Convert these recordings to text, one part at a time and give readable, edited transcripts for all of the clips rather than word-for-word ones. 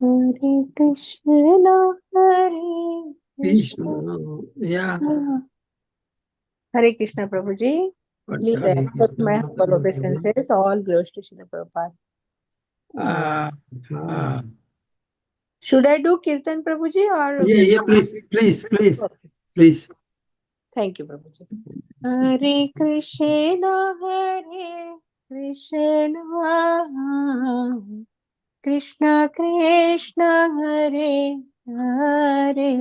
Hare Krishna, Hare Krishna. Krishna. Yeah. Hare Krishna, Prabhuji. Please Hare accept Krishna, my humble Mataji. obeisances. All glories to Srila Prabhupada. Uh, uh, Should I do Kirtan, Prabhuji, or yeah, will yeah, you? Okay. please. Thank you, Prabhuji. Hare Krishna, Hare Krishna, Krishna Krishna, Hare Hare,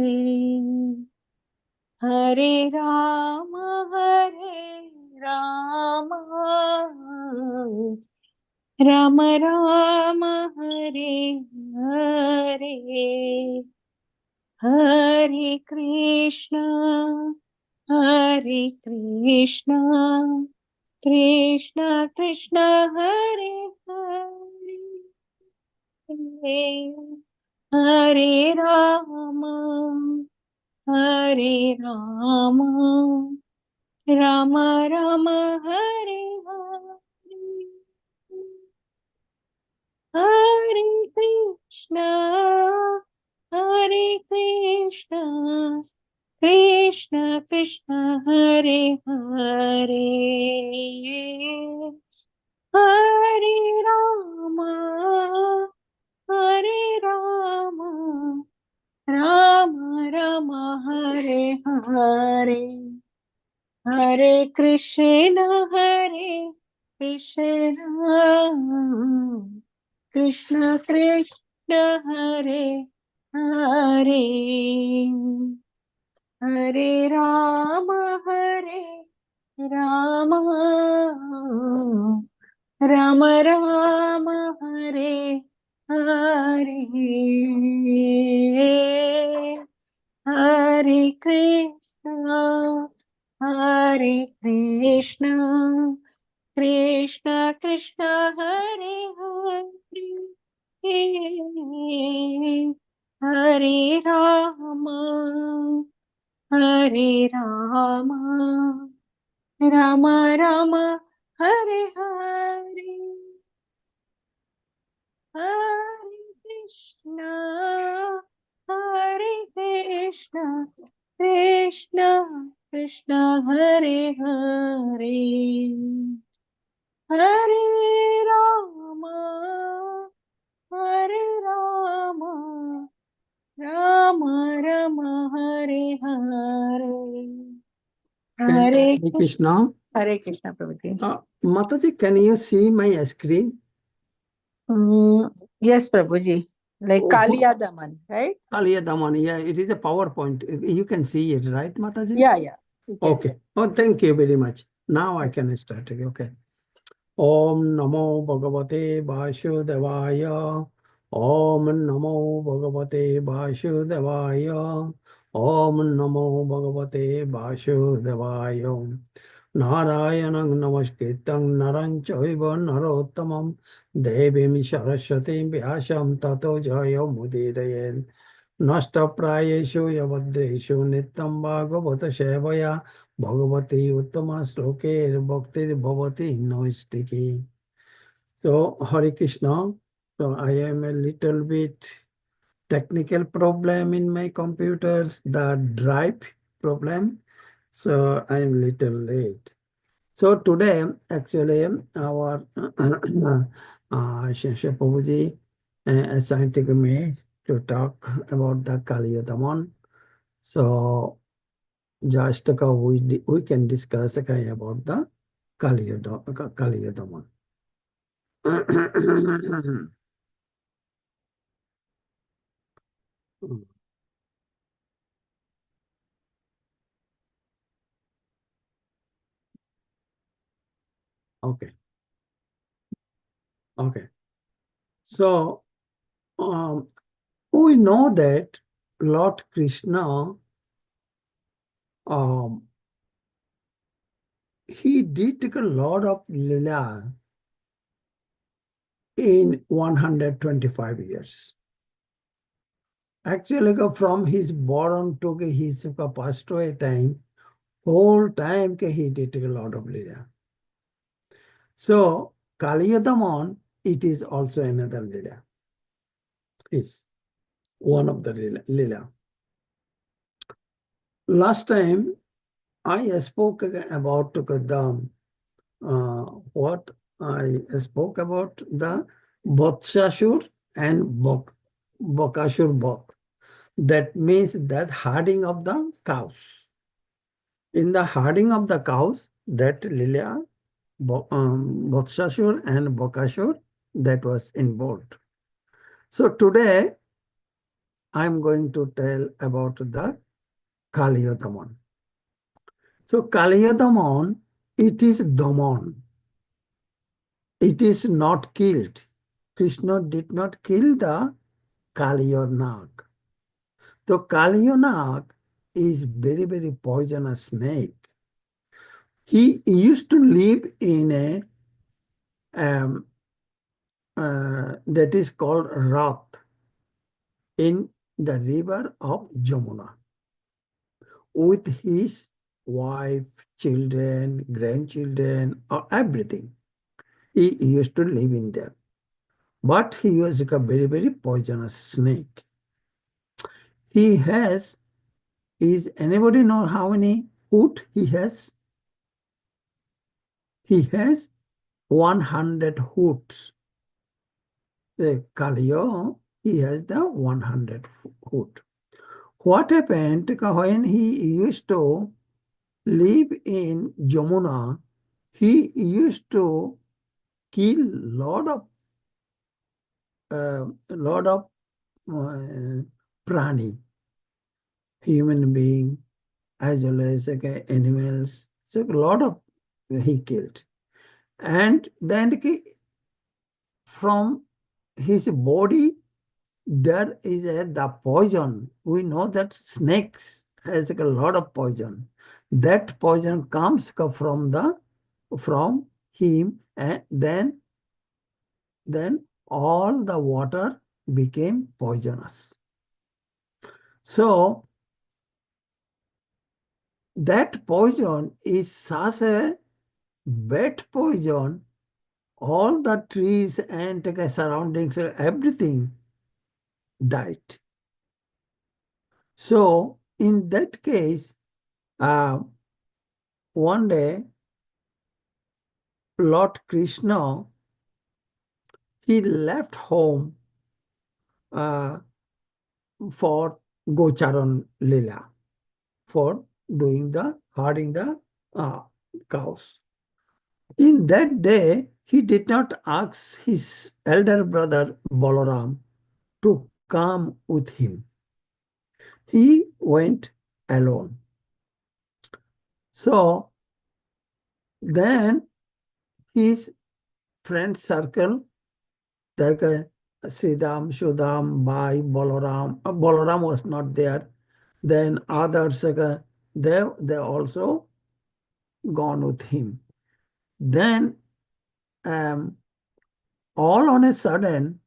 Hare Rama, Hare Rama, Rama Rama, Hare Hare, Hare Krishna, Hare Krishna, Krishna Krishna, Hare Hare, Hare Rama, Hare Rama, Rama Rama, Hare Hare, Hare Krishna, Hare Krishna, Krishna Krishna, Hare Hare, Hare Rama, Hare Rama, Rama Rama, Hare Hare, Hare Krishna, Hare Krishna, Krishna Krishna, Hare Hare, Hare Rama, Hare Rama, Rama Rama, Hare Hare, Hare Krishna, Hare Krishna, Krishna Krishna, Hare Hare, Hare Rama, Hare Rama, Rama Rama, Hare Hare, Hare Krishna, Hare Krishna, Krishna Krishna, Hare Hare, Hare Rama, Hare Rama, Rama Rama, Hare Hare, Hare Hare Krishna. Krishna. Hare Krishna, Prabhuji. Mataji, can you see my screen? Yes, Prabhuji. Like Oh, Kaliya Daman, right? Kaliya Damani. Yeah, it is a PowerPoint. You can see it, right, Mataji? Yeah, yeah. We can see. Okay. Oh, thank you very much. Now I can start. Okay. Om Namo Bhagavate Vasudevaya. Om Namo Bhagavate Vasudevaya. Om Namo Bhagavate Vasudevaya. Narayanang Namaskritam Naran Chaiva Narottamam Devim Saraswati Vyasam Tato Jaya Mudirayan. नष्टप्रायेषु यवद्रेषु नित्यं भागवत सेवया भगवती उत्तम श्लोके भक्तिर्भवति नैष्टिकी. So Hare Krishna. So I am a little bit technical problem in my computer, the drive problem. So I am little late. So today, actually, our Shasha Prabhuji assigned to me to talk about the Kaliya Daman. So just we can discuss about the Kaliya Daman. Okay, okay. So um, we know that Lord Krishna, um, he did a lot of lila in 125 years. Actually, from his born to his passed away time, whole time he did a lot of lila. So, Kaliyadaman, it is also another lila. Yes. one of the lila. Last time I spoke about the what I spoke about the Botshashur and Bokashur both. That means that herding of the cows. In the herding of the cows, that Lilia, Botshashur and Bokashur, that was involved. So today I'm going to tell about the Kaliya Daman. So Kaliya Daman, it is Daman. It is not killed. Krishna did not kill the Kaliya Nag. The Kaliya Nag is very, very poisonous snake. He used to live in a um, that is called Rath in the river of Jamuna with his wife, children, grandchildren, or everything. He used to live in there. But he was a very, very poisonous snake. He has, is anybody know how many foot he has? He has 100 hoots. The Kaliya, he has the 100 hoot. What happened when he used to live in Jamuna, he used to kill lot of prani, human being, as well as animals. So a lot of he killed. And then from his body, there is the poison. We know that snakes has a lot of poison. That poison comes from him, and then all the water became poisonous. So that poison is such a bad poison. All the trees and surroundings, everything died. So in that case, one day, Lord Krishna, he left home for Gocharan Lila, for doing the herding the cows. In that day, he did not ask his elder brother Balaram to come with him. He went alone. So then his friend circle, like Sridham, Shudham, Bhai, Balaram. Balaram was not there. Then others, they also gone with him. Then all on a sudden,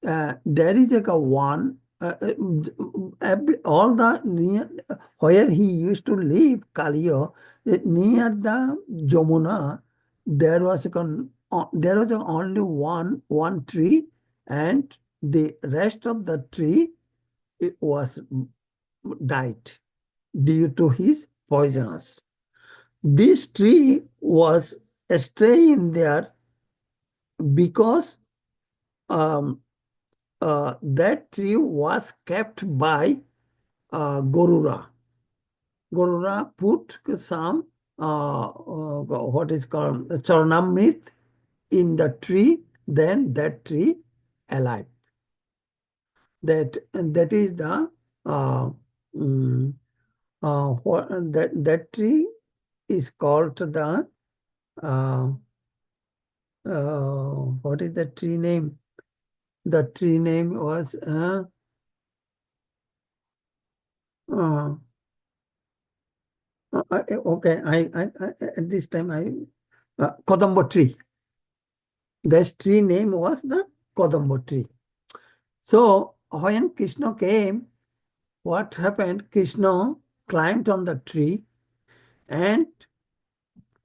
there is like a one, all the near where he used to live, Kaliya, near the Jamuna, there was only one tree, and the rest of the tree it was died due to his poisonous. This tree was staying there because um, that tree was kept by Gorura. Gorura put some what is called Charnamrit in the tree, then that tree alive. That is the mm, that tree is called the uh, what is the tree name? The tree name was uh, okay. I at this time Kodambo tree. That tree name was the Kodambo tree. So when Krishna came, what happened? Krishna climbed on the tree and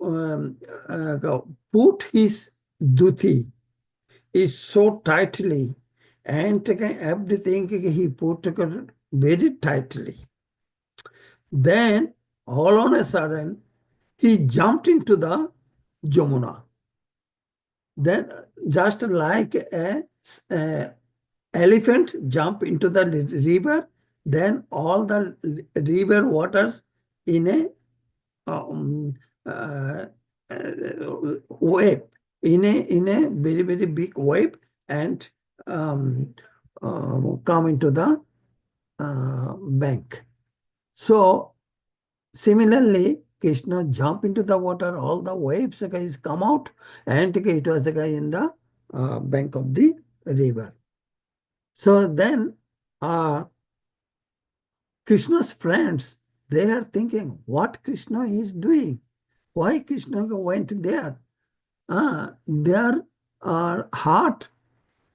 um, put his duti is so tightly and everything he put very tightly. Then all on a sudden he jumped into the Jamuna. Then just like a elephant jump into the river, then all the river waters in a um, uh, wave, in a very very big wave, and um, come into the bank. So similarly, Krishna jump into the water, all the waves guys come out, and it was the guy in the bank of the river. So then Krishna's friends, they are thinking, what Krishna is doing? Why Krishna went there? Their heart,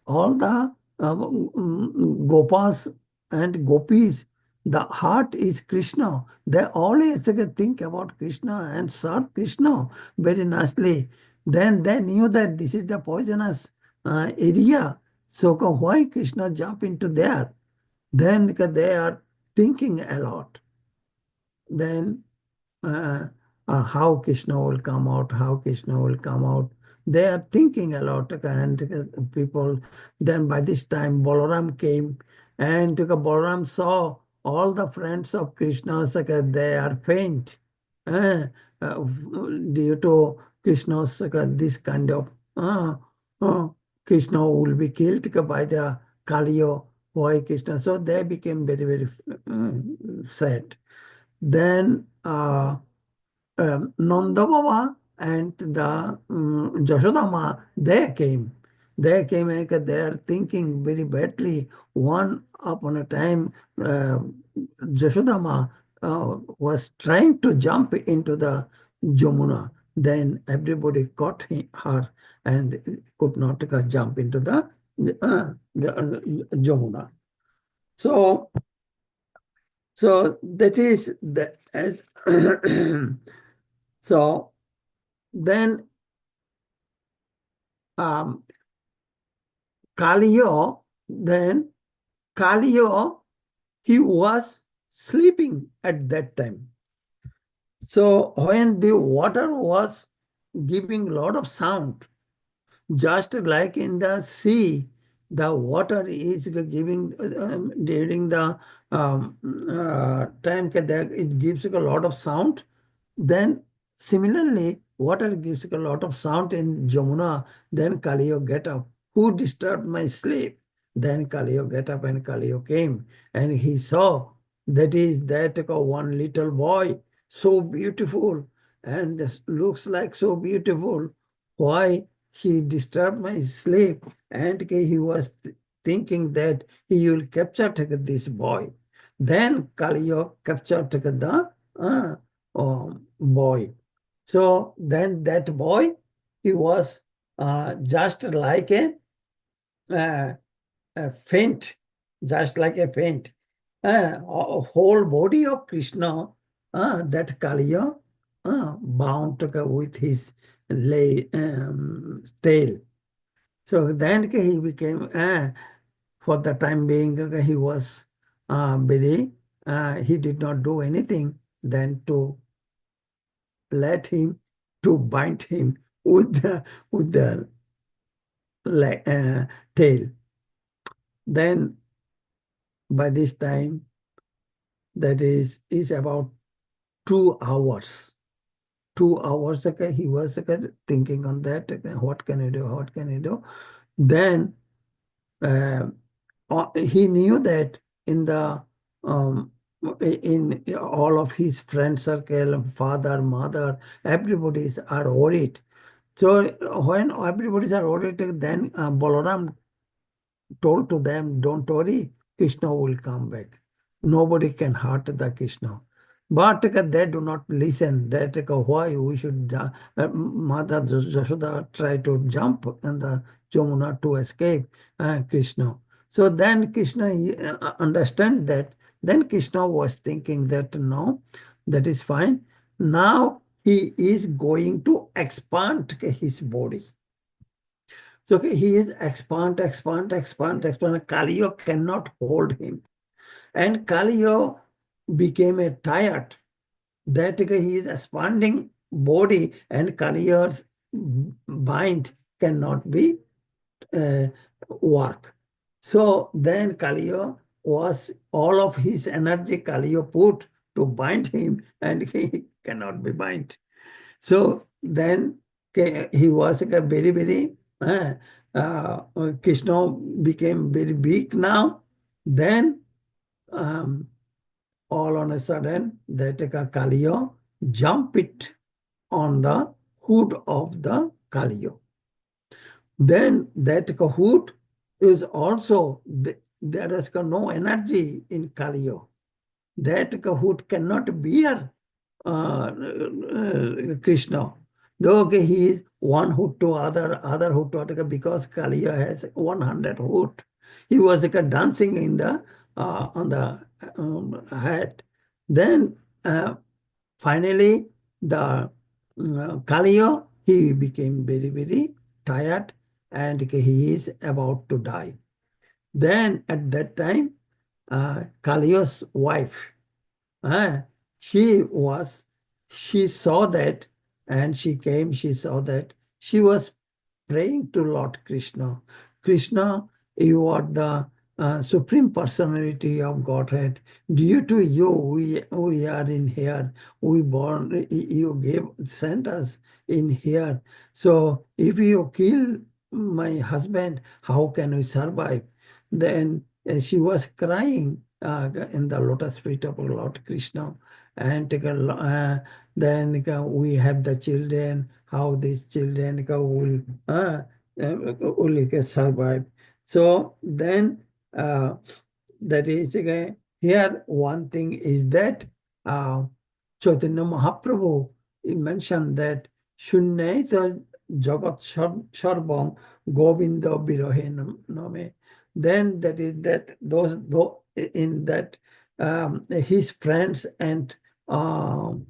all the gopas and gopis, the heart is Krishna. They always think about Krishna and serve Krishna very nicely. Then they knew that this is the poisonous area. So why Krishna jump into there? Then they are thinking a lot. Then uh, how Krishna will come out, how Krishna will come out. They are thinking a lot, and people. Then by this time, Balaram came, and Balaram saw all the friends of Krishna. They are faint uh, uh, due to Krishna's this kind of uh, Krishna will be killed by the Kaliya. Why Krishna? So they became very very sad. Then Nanda Baba and the Jashodama, they came. They came and they are thinking very badly. One upon a time, Jashodama was trying to jump into the Jamuna. Then everybody caught her and could not jump into the Jamuna. So that is that as so then um, Kaliya, then Kaliya, he was sleeping at that time. So when the water was giving a lot of sound, just like in the sea, the water is giving during the time that it gives a lot of sound. Then similarly, water gives a lot of sound in Jamuna. Then Kaliyo get up. Who disturbed my sleep? Then Kaliyo get up and Kaliyo came, and he saw that is that one little boy, so beautiful, and this looks like so beautiful. Why he disturbed my sleep? And he was thinking that he will capture this boy. Then Kaliyo captured the boy. So then that boy, he was just like uh, a faint, just like a faint. Whole body of Krishna, that Kaliya bound with his tail. So then he became, for the time being, he was very, he did not do anything than to let him, to bind him with the tail. Then by this time, that is about 2 hours. 2 hours ago, he was thinking on that. What can I do? What can I do? Then he knew that in the in all of his friend circle, father, mother, everybody's are worried. So when everybody's are worried, then Balaram told to them, don't worry, Krishna will come back. Nobody can hurt the Krishna. But they do not listen. That why we should, Mother Jashoda try to jump in the Jamuna to escape Krishna. So then Krishna understand that. Then Krishna was thinking that no, that is fine. Now he is going to expand his body. So okay, he is expand. Kaliya cannot hold him. And Kaliya became a tired that he is expanding body and Kaliya's bind cannot be uh, work. So then Kaliya was all of his energy Kaliya put to bind him and he cannot be bind. So then he was like a very, uh, Krishna became very big now. Then um, all on a sudden, that Kaliya jump it on the hood of the Kaliya. Then that hood is also, there is no energy in Kaliya. That hood cannot bear Krishna. Though okay, he is one hood to other hood to other, because Kaliya has 100 hood. He was like dancing in the on the hat. Then finally the Kaliya, he became very tired and he is about to die. Then at that time, Kaliya's wife, uh, she was, she saw that and she came, she saw that she was praying to Lord Krishna. Krishna, you are the Supreme Personality of Godhead. Due to you, we are in here. We born, you gave, sent us in here. So if you kill my husband, how can we survive? Then she was crying in the lotus feet of Lord Krishna. And then we have the children, how these children will survive. So then that is here one thing is that uh, Chaitanya Mahaprabhu he mentioned that Shunyata Jagat Sarvam Govinda Birohe Name. Then that is that in that his friends and all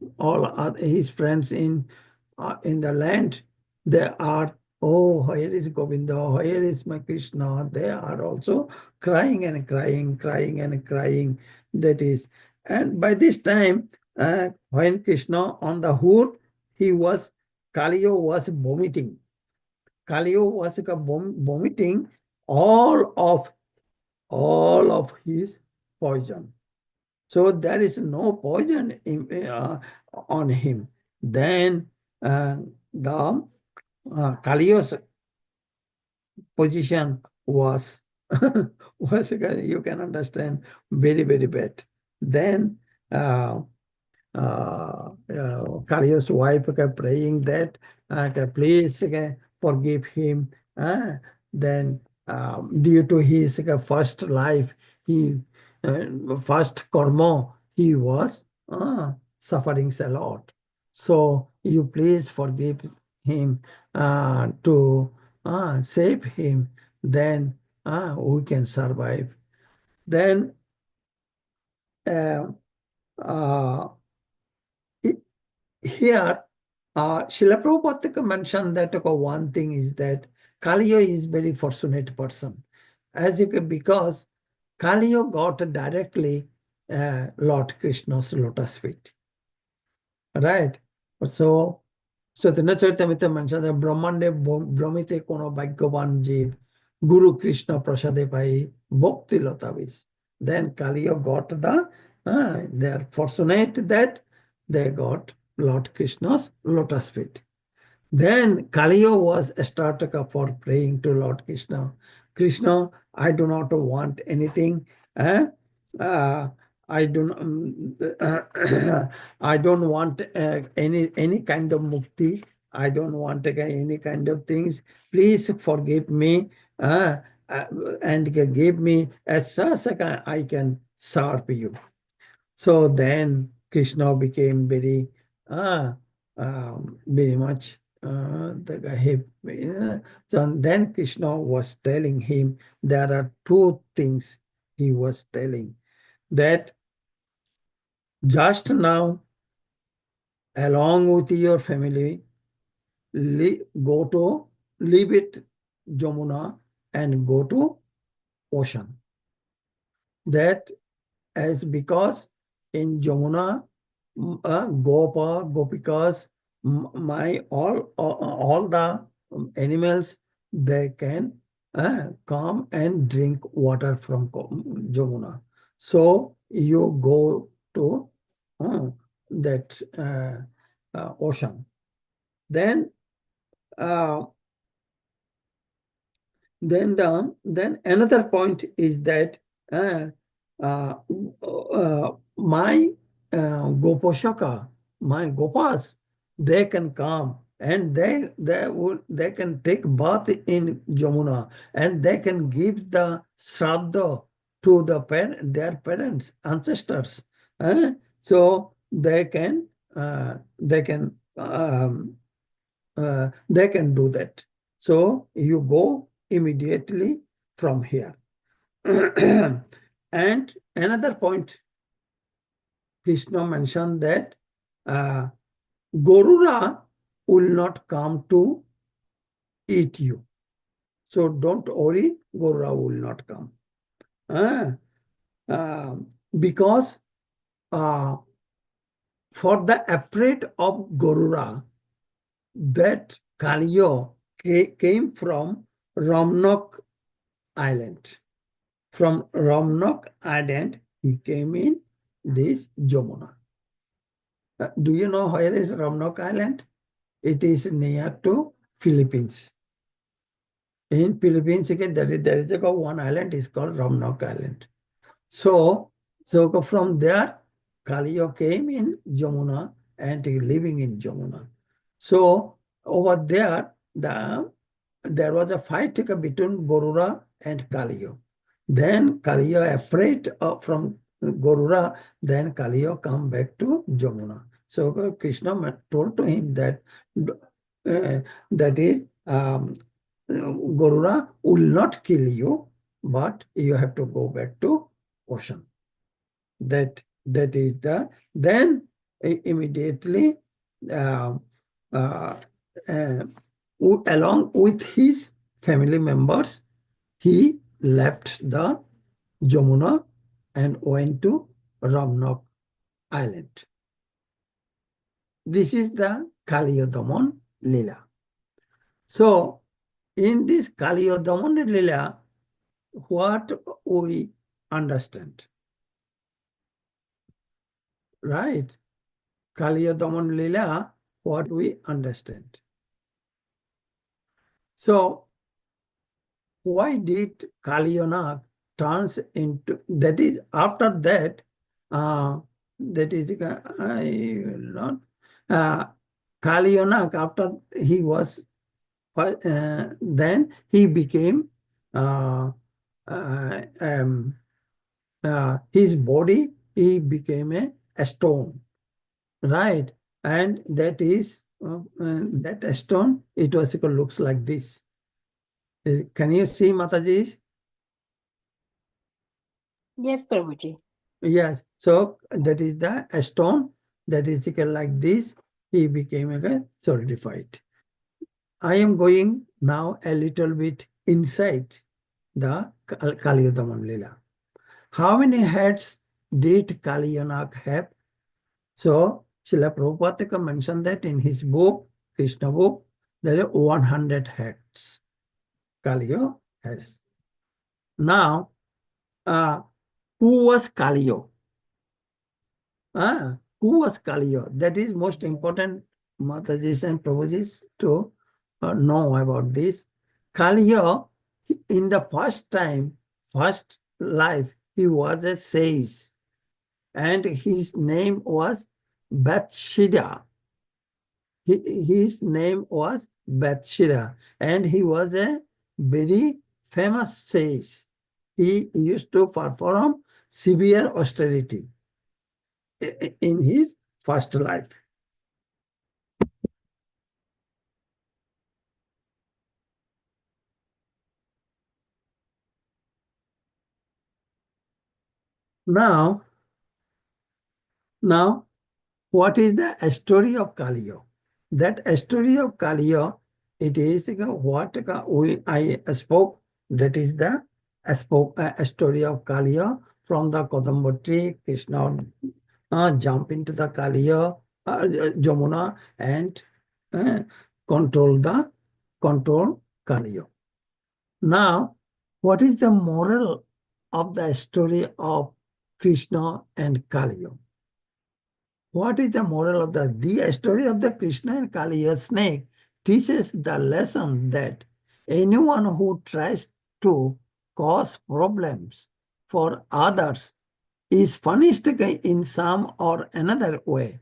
his friends in the land, they are, oh, where is Govinda? Where is my Krishna? They are also crying and crying and crying. That is, and by this time, when Krishna on the hood, he was, Kaliya was vomiting. Kaliya was vomiting all of his poison. So there is no poison on him. Then the Kaliya's position was was you can understand very bad. Then Kaliya's wife praying that please forgive him. Then due to his first life, he first karma, he was suffering a lot. So you please forgive him to save him. Then we can survive. Then uh, uh, here, Srila Prabhupada mentioned that one thing is that Kaliya is very fortunate person. As you can, because Kaliya got directly Lord Krishna's lotus feet. Right? So, Chaitanya Charitamrita mentions that Brahmande Brahmite Kono Bhagyavan Jeev Guru Krishna Prasade Pai Bhakti Latavis. Then Kaliya got they are fortunate that they got Lord Krishna's lotus feet. Then Kaliya was started for praying to Lord Krishna. Krishna, I do not want anything. eh? Uh, I I don't want any kind of mukti. I don't want any kind of things. Please forgive me uh, uh, and give me as such I can serve you. So then Krishna became very much so then Krishna was telling him there are two things he was telling that just now along with your family go to leave it Jamuna and go to ocean. That as because in Jamuna, Gopa, Gopikas, my all the animals, they can come and drink water from Jamuna. So you go to that ocean. Then uh, then another point is that uh, uh, my Goposhaka, my Gopas, they can come and they can take bath in Jamuna and they can give the Shraddha to their parents, ancestors. So they can do that. So you go immediately from here. And another point, Krishna mentioned that uh, Gorura will not come to eat you. So don't worry, Gorura will not come. Uh, uh, because for the afraid of Gorura, that Kaliya came from Ramnok Island. From Ramnok Island, he came in this Jamuna. Do you know where is Ramnok Island? It is near to Philippines. In Philippines, again, there is one island is called Ramnok Island. So from there, Kaliya came in Jamuna and living in Jamuna. So over there, there was a fight between Gorura and Kaliya. Then Kaliya afraid from Gorura, then Kaliya come back to Jamuna. So Krishna told to him that that is Gorura will not kill you, but you have to go back to ocean. That is the then immediately uh, uh, uh, along with his family members, he left the Jamuna and went to Ramnok Island. This is the Kaliya Lila. So, in this Kaliya Lila, what we understand, right? Kaliya Lila, what we understand. So, why did Kaliyanak turns into, that is after that, that is, I will not, Kaliyanak after he was, then he became, uh, um, his body, he became a stone, right? And that is, that stone, it was looks like this. Can you see Mataji? Yes, Prabhuji. Yes. So that is the stone that is like this. He became a solidified. I am going now a little bit inside the Kaliya Lila. How many heads did Kaliyanak have? So Srila Prabhupada mentioned that in his book, Krishna book, there are 100 heads Kaliya has. Now, who was Kaliya? Who was Kaliya? That is most important, Matajis and Prabhujis, to know about this. Kaliya, in the first life, he was a sage, and his name was Bathsheba. His name was Bathsheba, and he was a very famous sage. He used to perform severe austerity in his first life. Now, what is the story of Kaliya? That story of Kaliya it is what I spoke. That is the a story of Kaliya from the Kodamba tree. Krishna jump into the Kaliya, Jamuna, and uh, control the control Kaliya. Now, what is the moral of the story of Krishna and Kaliya? What is the moral of the story of the Krishna and Kaliya snake teaches the lesson that anyone who tries to cause problems for others is punished in some or another way.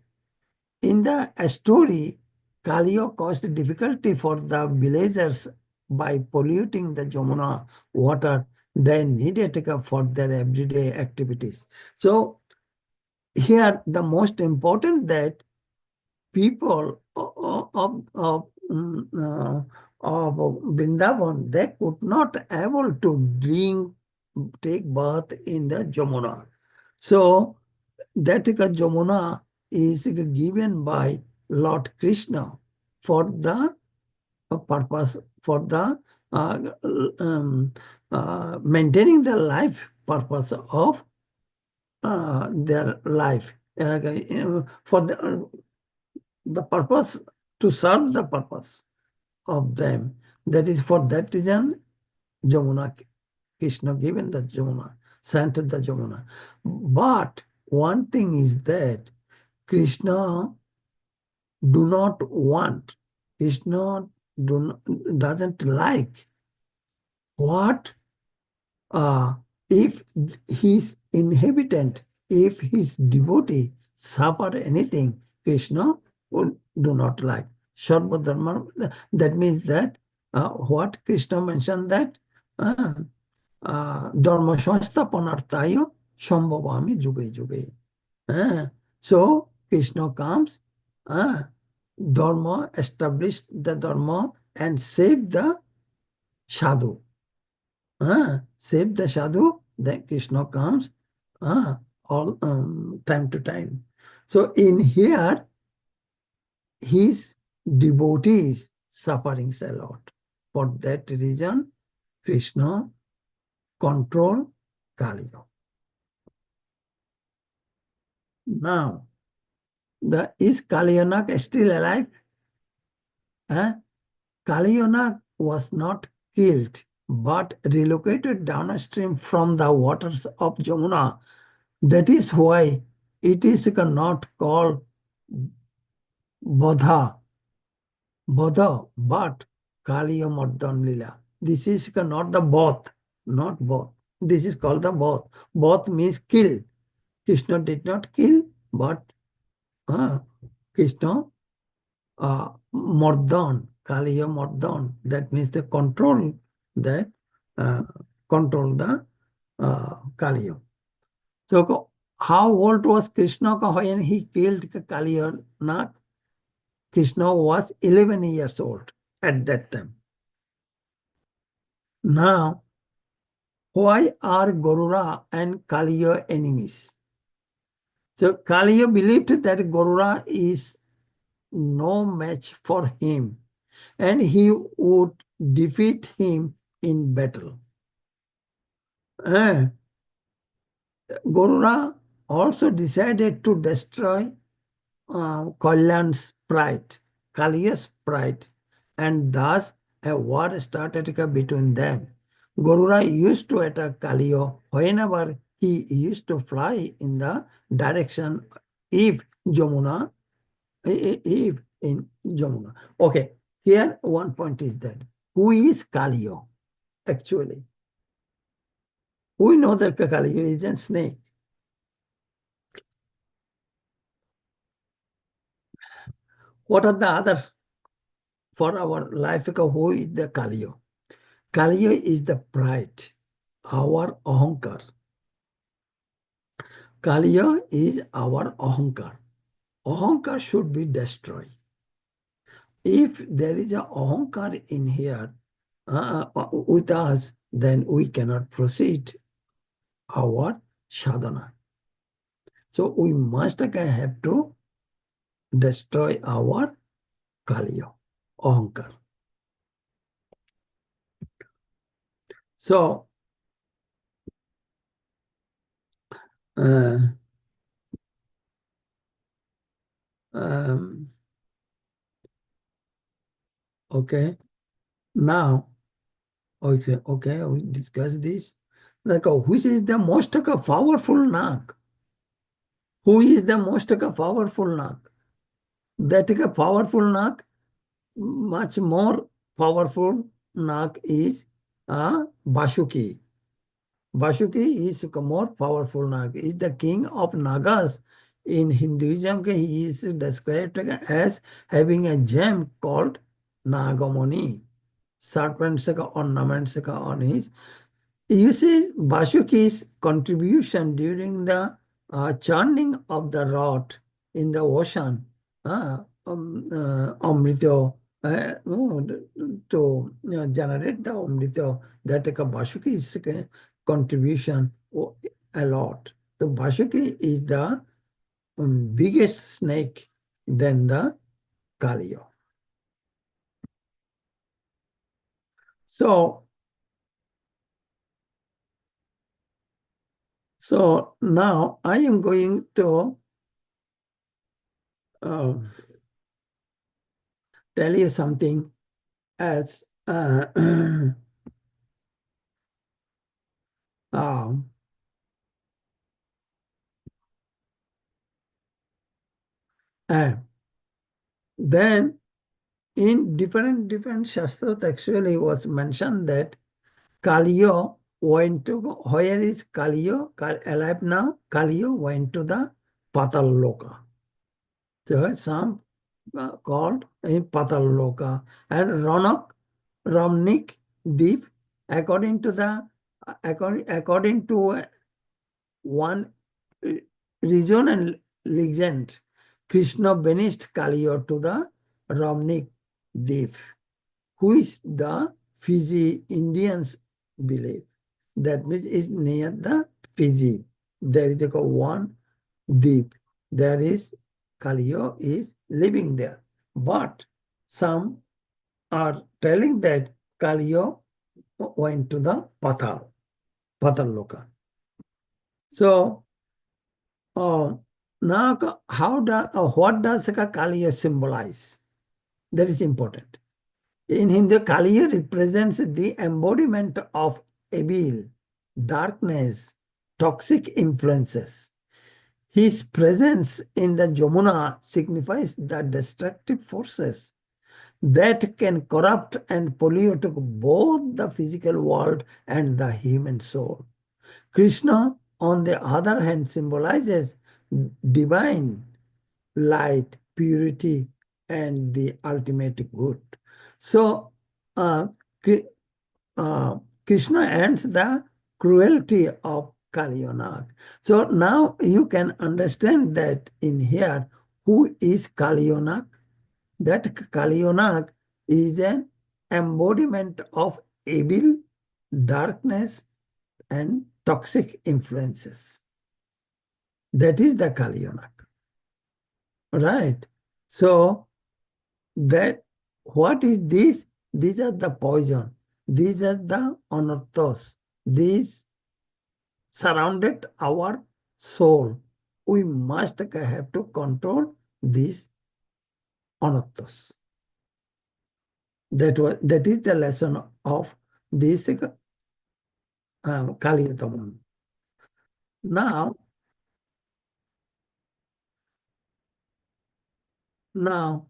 In the story, Kaliya caused difficulty for the villagers by polluting the Jamuna water they needed for their everyday activities. So here the most important that people of Vrindavan, they could not able to drink, take bath in the Jamuna. So that Jamuna is given by Lord Krishna for the purpose, for the uh, um, maintaining the life purpose of their life. For the purpose, to serve the purpose of them. That is for that reason, Jamuna, Krishna given the Jamuna, sent the Jamuna. But one thing is that Krishna do not want, Krishna doesn't like what if his inhabitant, if his devotee suffer anything, Krishna would do not like. Sarva Dharma, that means that what Krishna mentioned that Dharma Sansthapanarthaya Sambhavami Juge Juge. So Krishna comes, Dharma, establish the Dharma and save the sadhu. Save the sadhu, then Krishna comes all time to time. So in here, his devotees suffering a lot. For that reason, Krishna control Kaliya. Now, is Kaliyanak still alive? Kaliyanak was not killed, but relocated downstream from the waters of Jamuna. That is why it is not called Bodha, but Kaliya Mardan Lila. This is not the both, not both. This is called the both. Both means kill. Krishna did not kill, but Krishna Mardan, Kaliya Mardan. That means the control that control the Kaliya. So how old was Krishna when he killed Kaliya? Krishna was 11 years old at that time. Now, why are Garuda and Kaliya enemies? So Kaliya believed that Garuda is no match for him and he would defeat him in battle. Garuda also decided to destroy Kalyan's pride, Kaliya's pride, and thus a war started between them. Garuda used to attack Kaliya whenever he used to fly in the direction if Jamuna, if in Jamuna. Okay, here one point is that who is Kaliya actually? We know that Kaliya is a snake. What are the others for our life? Who is the Kaliya? Kaliya is the pride, our ahankar. Kaliya is our ahankar. Ahankar should be destroyed. If there is a ahankar in here with us, then we cannot proceed our sadhana. So we must have to destroy our Kaliya, ahankar. So, uh, um, okay, now, okay, we discuss this. Like, which is the most powerful Nag? Who is the most powerful Nag? That powerful Nag, much more powerful Nag is Vasuki. Vasuki is more powerful Nag. He is the king of Nagas. In Hinduism, he is described as having a gem called Nagamani. Serpents ornaments on his. You see, Vasuki's contribution during the churning of the rod in the ocean, Amrita, to generate the Amrita, that Vasuki's contribution a lot. The Vasuki is the biggest snake than the Kaliya. So, now I am going to uh, tell you something else. Um, and then in different shastras actually was mentioned that Kaliya went to, where is Kaliya alive now? Kaliya went to the Patal Loka. So some called in Patal Loka and Ramnik Deep, according to the according to one regional legend, Krishna banished Kaliya to the Ramnik Deep, which the Fiji Indians believe. That means is near the Fiji. There is one deep. There is Kaliya is living there. But some are telling that Kaliya went to the Patal Loka. So now, what does Kaliya symbolize? That is important. In Hindu, Kaliya represents the embodiment of evil, darkness, toxic influences. His presence in the Jamuna signifies the destructive forces that can corrupt and pollute both the physical world and the human soul. Krishna, on the other hand, symbolizes divine light, purity, and the ultimate good. So, uh, uh, Krishna ends the cruelty of Kaliyonag. So now you can understand that in here, who is Kaliyonag? That Kaliyonag is an embodiment of evil, darkness, and toxic influences. That is the Kaliyonag. Right. So that what is this? These are the poison. These are the anarthas. These surrounded our soul. We must have to control these anarthas. That is the lesson of this Kaliya. Now, now,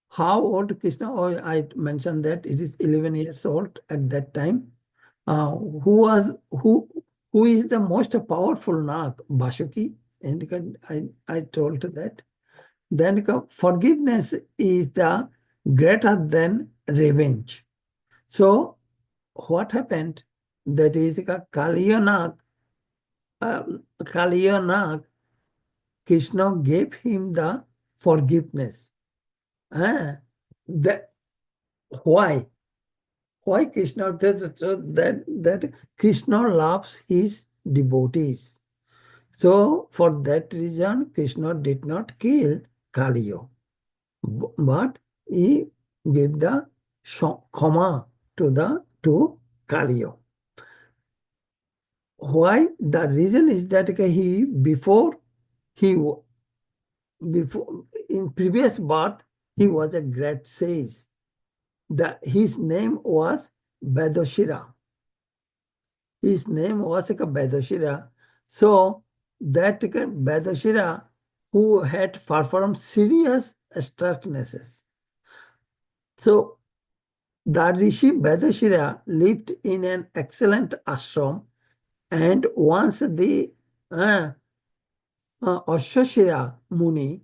how old Krishna? Oh, I mentioned that it is 11 years old at that time. Who was who is the most powerful Nag? Vasuki. And I told that. Then forgiveness is the greater than revenge. So what happened? That is Kaliya Nag. Kaliya Nag, Krishna gave him the forgiveness. That why? Why Krishna? So that Krishna loves his devotees. So for that reason, Krishna did not kill Kaliya, but he gave the Kshama to Kaliya. Why? The reason is that he before in previous birth he was a great sage. His name was Vedashira. His name was Vedashira. So that Vedashira who had performed serious astutenesses. So the Rishi Vedashira lived in an excellent ashram, and once the Ashwashira Muni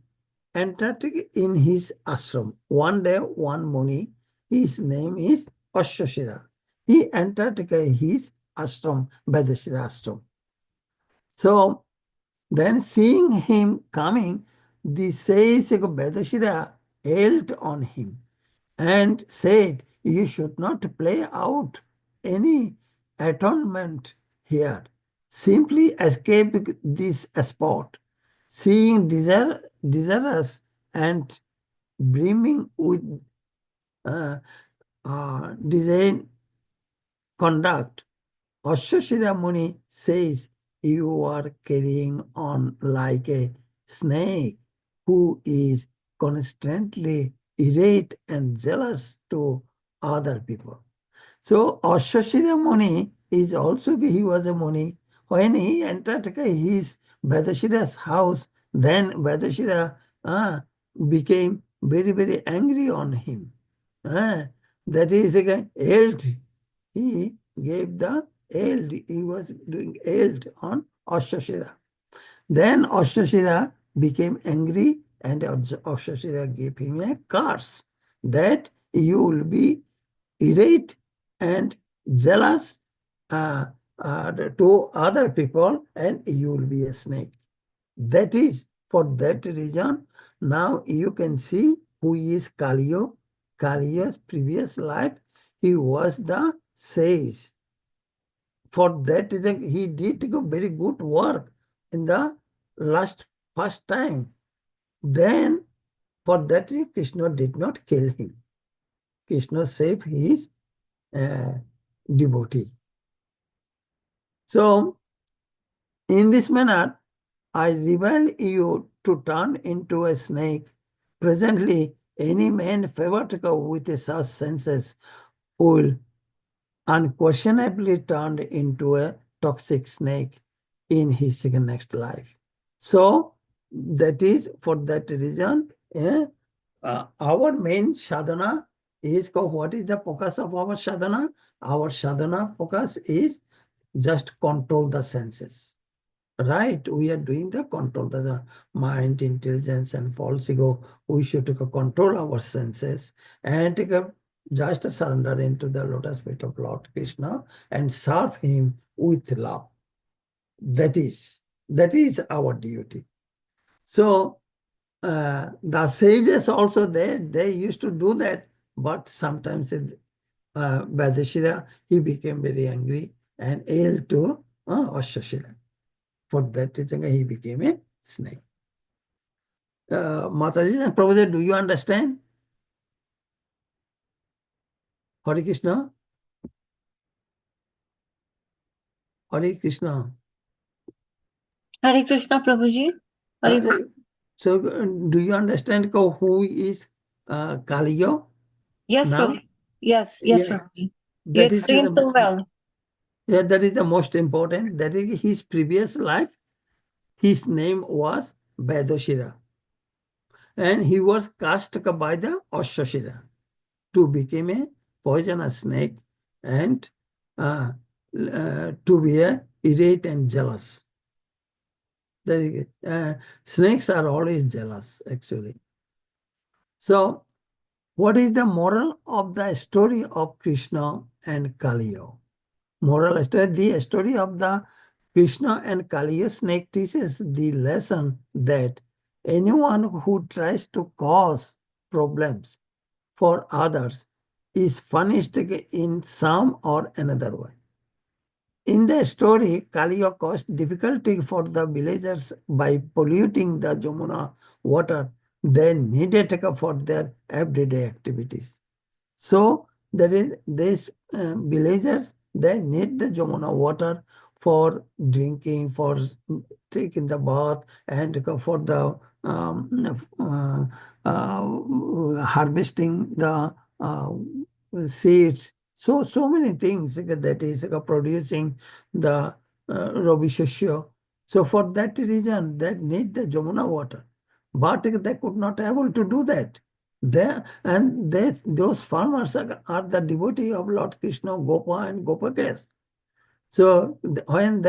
entered in his ashram. One day, one Muni, his name is Ashwashira. He entered his ashram, Vedashira ashram. So then seeing him coming, the sage Vedashira hailed on him and said, "You should not play out any atonement here. Simply escape this spot." Seeing desirous and brimming with uh, design conduct, Ashwashira Muni says, "You are carrying on like a snake who is constantly irate and jealous to other people." So Ashwashira Muni is also, he was a Muni. When he entered his Vedashira's house, then Vedashira became very, very angry on him. That is again held. He gave the held. He was doing held on Ashwashira. Then Ashwashira became angry and Ashwashira gave him a curse that you will be irate and jealous uh, to other people and you will be a snake. That is, for that reason, now you can see who is Kaliya. Kaliya's previous life, he was the sage. For that reason, he did very good work in the first time. Then, for that reason, Krishna did not kill him. Krishna saved his devotee. So, in this manner, I reveal you to turn into a snake. Presently, any man favored with such senses will unquestionably turn into a toxic snake in his next life. So, that is for that reason, our main sadhana is called, what is the focus of our sadhana? Our sadhana focus is just control the senses. Right? We are doing the control, the mind, intelligence, and false ego. We should control our senses and just surrender into the lotus feet of Lord Krishna and serve him with love. That is our duty. So the sages also, they used to do that, but sometimes Vedashira, he became very angry and ill to Ashwashira. For that reason, he became a snake. Mataji and Prabhuji, do you understand? Hare Krishna? Hare Krishna. Hare Krishna, Prabhuji. Hare Bol. So, do you understand who is Kaliya? Yes, Now? Prabhuji. Yes, Yeah. Prabhuji. You That is explained so well. Yeah, that is the most important. That is his previous life. His name was Vedashira. And he was cast by the Ashwashira to become a poisonous snake and to be a irate and jealous. Snakes are always jealous, actually. So, what is the moral of the story of Krishna and Kaliya? Moral story, the story of the Krishna and Kaliya snake teaches the lesson that anyone who tries to cause problems for others is punished in some or another way. In the story, Kaliya caused difficulty for the villagers by polluting the Jamuna water they needed for their everyday activities. So, these villagers, They need the Jamuna water for drinking, for taking the bath, and for the harvesting the seeds. So many things that is producing the Rabi Shashya. So for that reason, they need the Jamuna water. But they could not able to do that. Those farmers are the devotee of Lord Krishna, Gopa and Gopakas. So when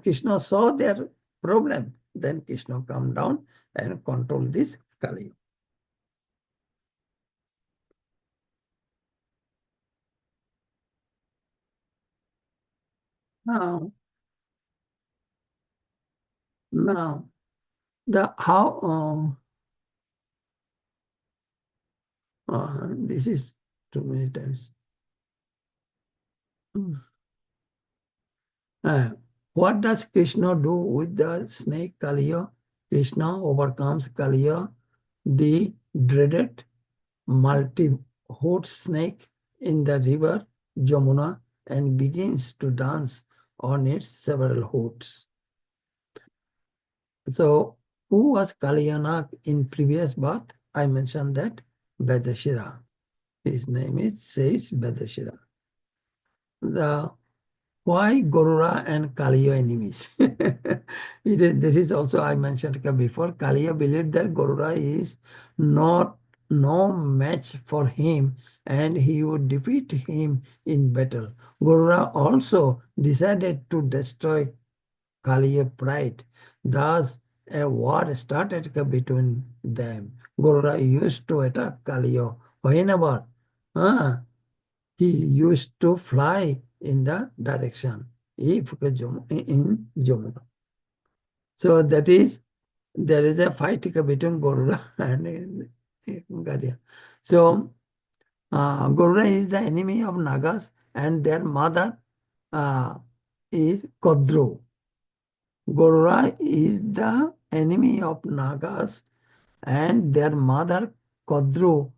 Krishna saw their problem, then Krishna come down and control this Kali. Now, now the how this is too many times. What does Krishna do with the snake Kaliya? Krishna overcomes Kaliya, the dreaded multi-hood snake in the river Jamuna, and begins to dance on its several hoods. So, who was Kaliyana in previous birth? I mentioned that Vedashira. His name says Vedashira. Why Gorura and Kaliya enemies? This is also I mentioned before. Kaliya believed that Gorura is no match for him and he would defeat him in battle. Gorura also decided to destroy Kaliya pride. Thus, a war started between them. Gorura used to attack Kaliya whenever he used to fly in the direction in Jamuna. So that is, there is a fight between Garuda and Gadiya. So Garuda is the enemy of Nagas and their mother is Kodru. Garuda is the enemy of Nagas and their mother Kodru,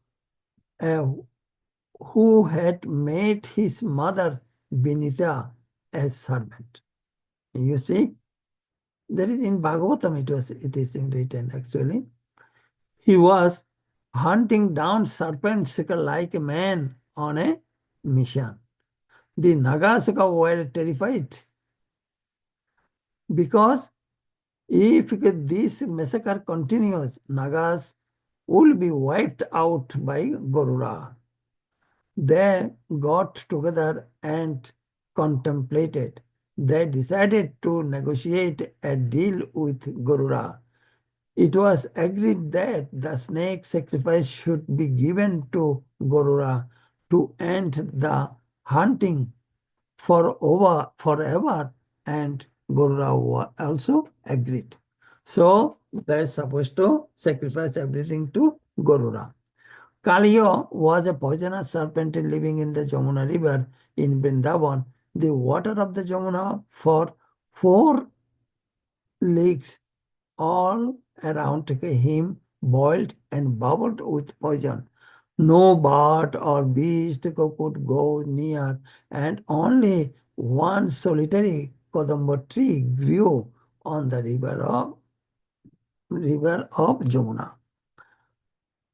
who had made his mother Binita as servant. You see, that is in Bhagavatam it is written actually. He was hunting down serpents like a man on a mission. The Nagasaka were terrified because if this massacre continues, Nagas will be wiped out by Garuda. They got together and contemplated. They decided to negotiate a deal with Garuda. It was agreed that the snake sacrifice should be given to Garuda to end the hunting forever, and Garuda also agreed. So they are supposed to sacrifice everything to Garuda. Kaliya was a poisonous serpent living in the Jamuna river in Vrindavan. The water of the Jamuna for 4 leagues all around him boiled and bubbled with poison. No bird or beast could go near, and only one solitary Kodamba tree grew on the river of Jamuna.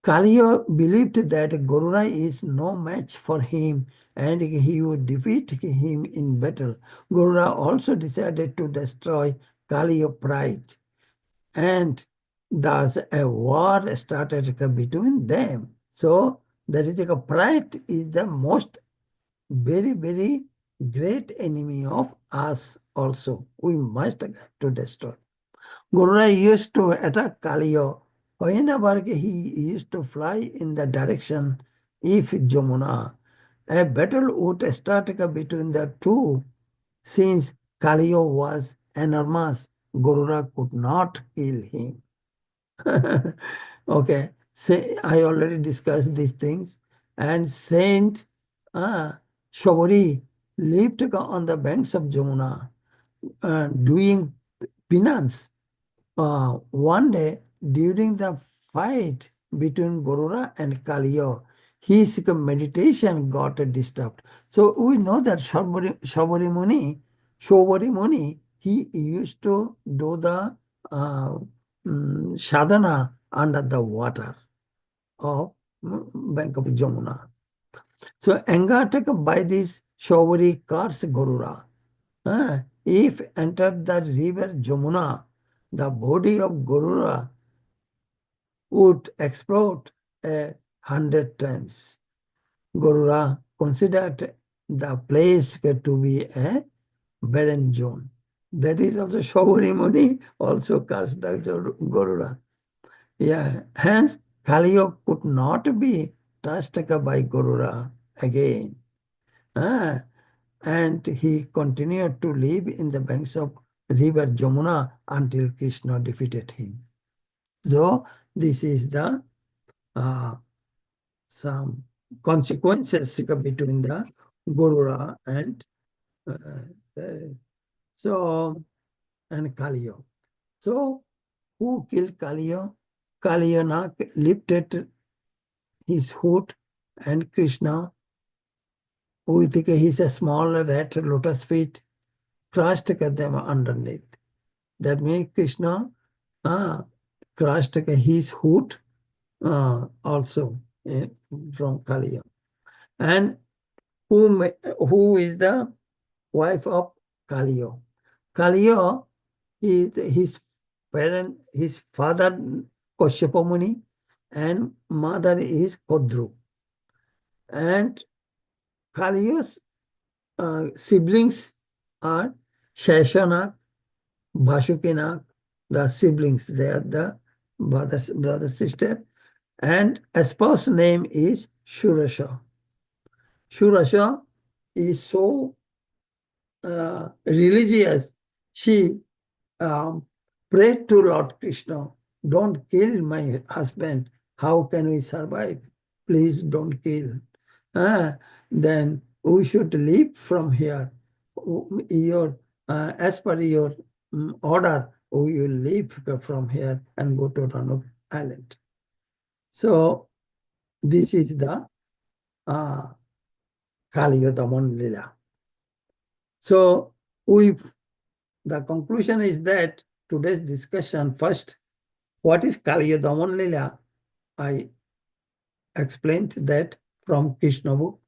Kaliya believed that Garuda is no match for him and he would defeat him in battle. Garuda also decided to destroy Kaliya's pride, and thus a war started between them. So that is pride is the most very great enemy of us also. We must get to destroy. Garuda used to attack Kaliya whenever he used to fly in the direction if Jamuna. A battle would start between the two. Since Kaliya was enormous, Garuda could not kill him. Okay, say I already discussed these things. And Saint Shobari lived on the banks of Jamuna doing penance. One day, during the fight between Garuda and Kaliya, his meditation got disturbed. So we know that Shobari Muni, he used to do the sadhana under the water of bank of Jamuna. So angered by this Shobari cursed Gorura. If entered the river Jamuna, the body of Gorura would explode 100 times. Gorura considered the place to be a barren zone. That is also Shobari Muni also cursed the Gorura. Yeah, hence Kaliya could not be touched by Gorura again. And he continued to live in the banks of river Jamuna until Krishna defeated him. So this is the some consequences between the Gorura and so and Kaliya. So who killed Kaliya? Kaliya lifted his hood and Krishna with his small red lotus feet crushed them underneath. That means Krishna crushed his hood also from Kaliya. And who is the wife of Kaliya? Kaliya is his father Kashyapa Muni and mother is Kodru. And Kaliya's siblings are Shaishanak, Vashukinak, the siblings, they are the brother sister. And a spouse name is Shurasha. Shurasha is so religious. She prayed to Lord Krishna, don't kill my husband. How can we survive? Please don't kill. Then we should leave from here. As per your order, we will leave from here and go to Ranok Island. So this is the Kaliya Daman Lila. So the conclusion is that today's discussion, first, what is Kaliya Daman Lila? I explained that from Krishna book.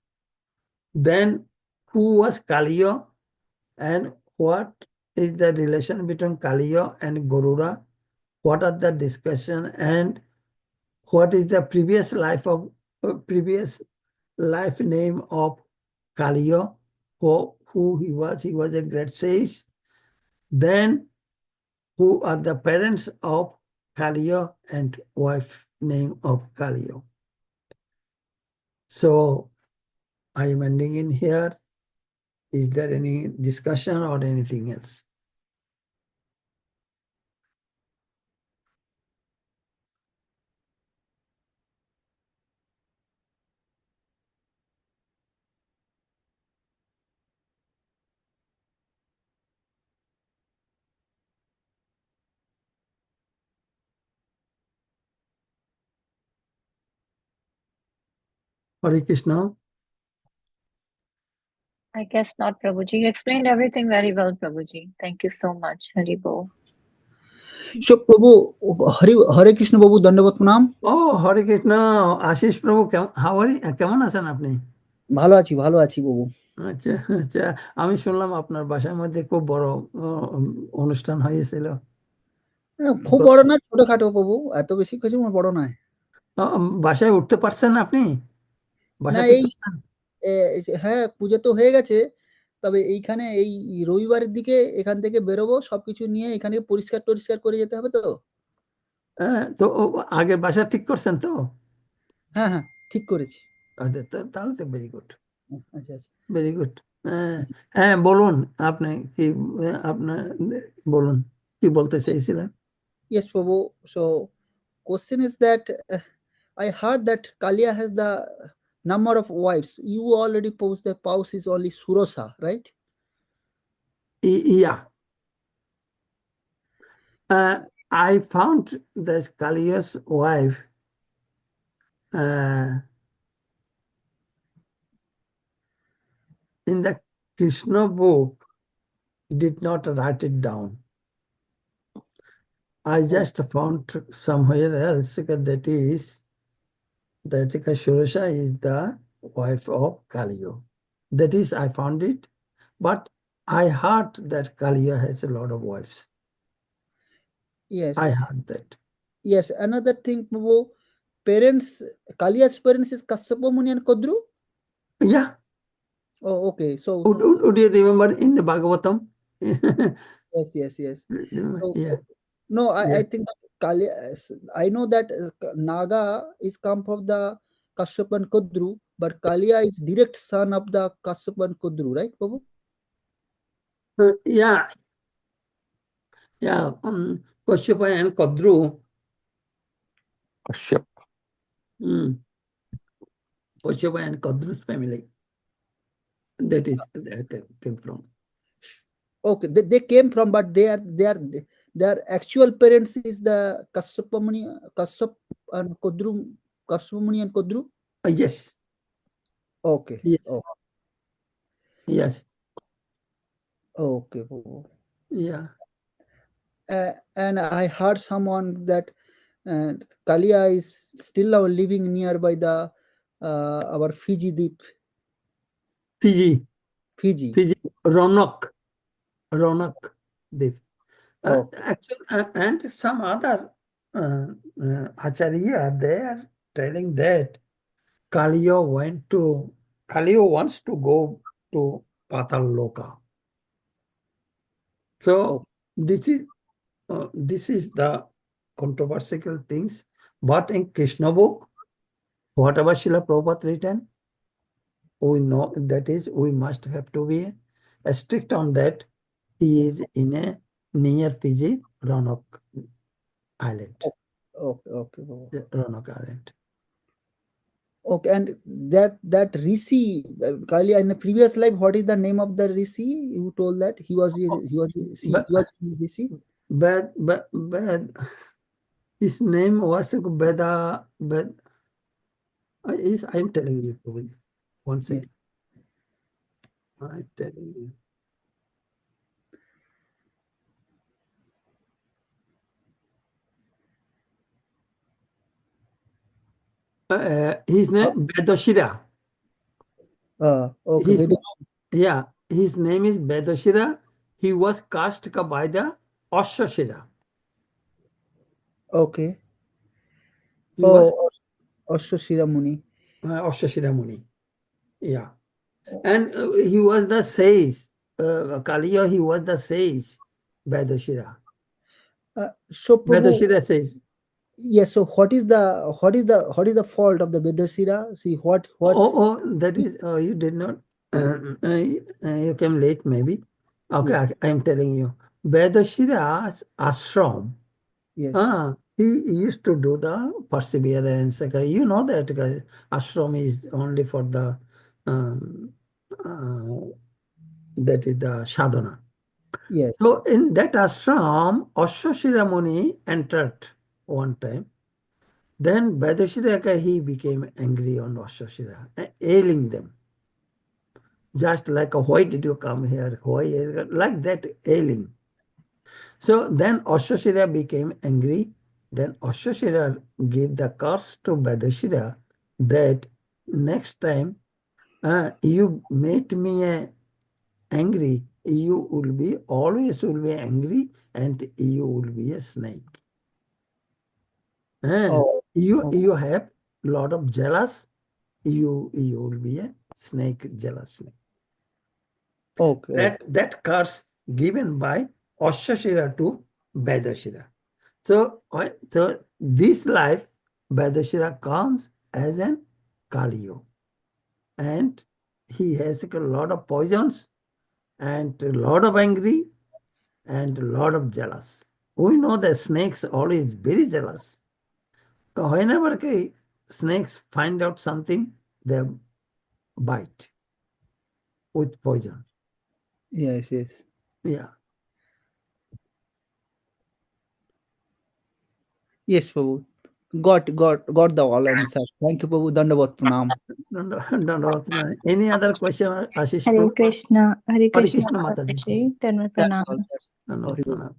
Then who was Kaliya and what is the relation between Kaliya and Gorura? What are the discussion and what is the previous life name of Kaliya? Who he was? He was a great sage. Then who are the parents of Kaliya and wife name of Kaliya? So I am ending in here. Is there any discussion or anything else? Hare Krishna. I guess not, Prabhuji. You explained everything very well, Prabhuji. Thank you so much. Hari Bol. So Prabhu, Hare Krishna Babu, Dandavat Pranam. Oh, Hare Krishna, Ashish Prabhu, how are you? কেমন আছেন আপনি? ভালো আছি বাবু। আচ্ছা আচ্ছা, আমি শুনলাম আপনার বাসার মধ্যে খুব বড় অনুষ্ঠান হয়েছিল। খুব বড় না, ছোটখাটো বাবু, এত বেশি কিছু বড় নয়। বাসায় উঠতে পারছেন আপনি? না এই হ্যাঁ, পুজো তো হয়ে গেছে, তবে এইখানে এই রবিবারের দিকে এখান থেকে বেরোবো, সবকিছু নিয়ে এখানে পরিষ্কার করে যেতে হবে তো। তো আগে বাসা ঠিক করছেন তো? হ্যাঁ হ্যাঁ, ঠিক করেছি। তাহলে তো ভেরি গুড, আচ্ছা আচ্ছা, ভেরি গুড। হ্যাঁ বলুন, আপনি কি বলুন কি বলতে চাইছিলেন? Yes Prabhu, so question is that I heard that Kaliya has the number of wives. You already posed the spouse is only Surosa, right? Yeah. I found that Kaliya's wife Krishna book did not write it down. I just found somewhere else that is that Shurasha is the wife of Kaliya. That is, I found it, but I heard that Kaliya has a lot of wives. Yes, I heard that. yes. Another thing, Prabhu, parents, Kaliya's parents is Kassapa Muni and Kodru. Yeah. Oh, okay. So, Would you remember in the Bhagavatam? yes, yes, yes. So, Yeah. no, I Yeah. think that Kaliya, I know that Naga is come from the Kashyap and Kodru, but Kaliya is direct son of the Kashyap and Kodru, right, Prabhu? Yeah. Yeah. Kashyapa and Kadru. Kashyap. Mm. Kashyapa and Kadru's family. That is that came from. Okay, they came from, but their actual parents is the Kasyapamuni, Kasyap and Kodru, Kasyapamuni and Kodru. Yes. Okay, Yes. oh, Yes. okay. Oh. Yeah. And I heard someone that Kaliya is still now living nearby the our Fiji deep, Fiji. Fiji. Fiji. Ronak. Ronak. Dev. Oh, Actually, and some other Acharya, they are telling that Kaliya wants to go to Patal Loka. oh, So this is the controversial things. But in Krishna book, whatever Srila Prabhupada written, we know that is we must have to be strict on that. He is in a near Fiji, Roanoke Island. okay, okay. Oh. Roanoke Island. Okay, and that Rishi, Kaliya in the previous life, what is the name of the Rishi? You told that But he was Rishi. but his name was Beda. Is I'm telling you, Praveen. One Yes. second. I'm telling you. His Uh, name Bedoshira. okay, His Vedu. yeah, his name is Bedoshira. He was cast by the Ashashira. Okay. He was Oh, Ashwashira Muni. Ashashira Muni. Yeah, and he was the sage. Kaliya, he was the sage. Bedoshira. So Prabhu, Bedoshira says, yes. So what is the fault of the Vedasira? See what's that is, you did not, you came late maybe. Okay, yes, I am telling you. Vedashira's ashram, yes, he used to do the perseverance. Okay, you know that ashram is only for the, um, uh, that is the sadhana. yes. So in that ashram, Ashwashira Muni entered one time. Then Vedashiraka, he became angry on Ashwashira, ailing them. Just like, why did you come here? Why? Like that, ailing. So then Ashwashira became angry. Then Ashwashira gave the curse to Vedashira that next time you make me angry, you will be always will be angry and you will be a snake. Oh, You have lot of jealous, you will be a snake, jealous snake. okay, okay, That curse given by Ashashira to Vedashira. So this life, Vedashira comes as an Kaliyo. And he has a lot of poisons and a lot of angry and a lot of jealous. We know that snakes always very jealous. Whenever snakes find out something, they bite with poison. yes, yes, Yeah. yes, Prabhu. Got the all answer. Thank you, Prabhu. Dandavat Pranam. Any other question, Ashish Hare Prabhu? Krishna, Hare Hare Krishna, Krishna Mataji. Prabhuji. Dhanwad That's Pranam. all. That's all. Prabhu.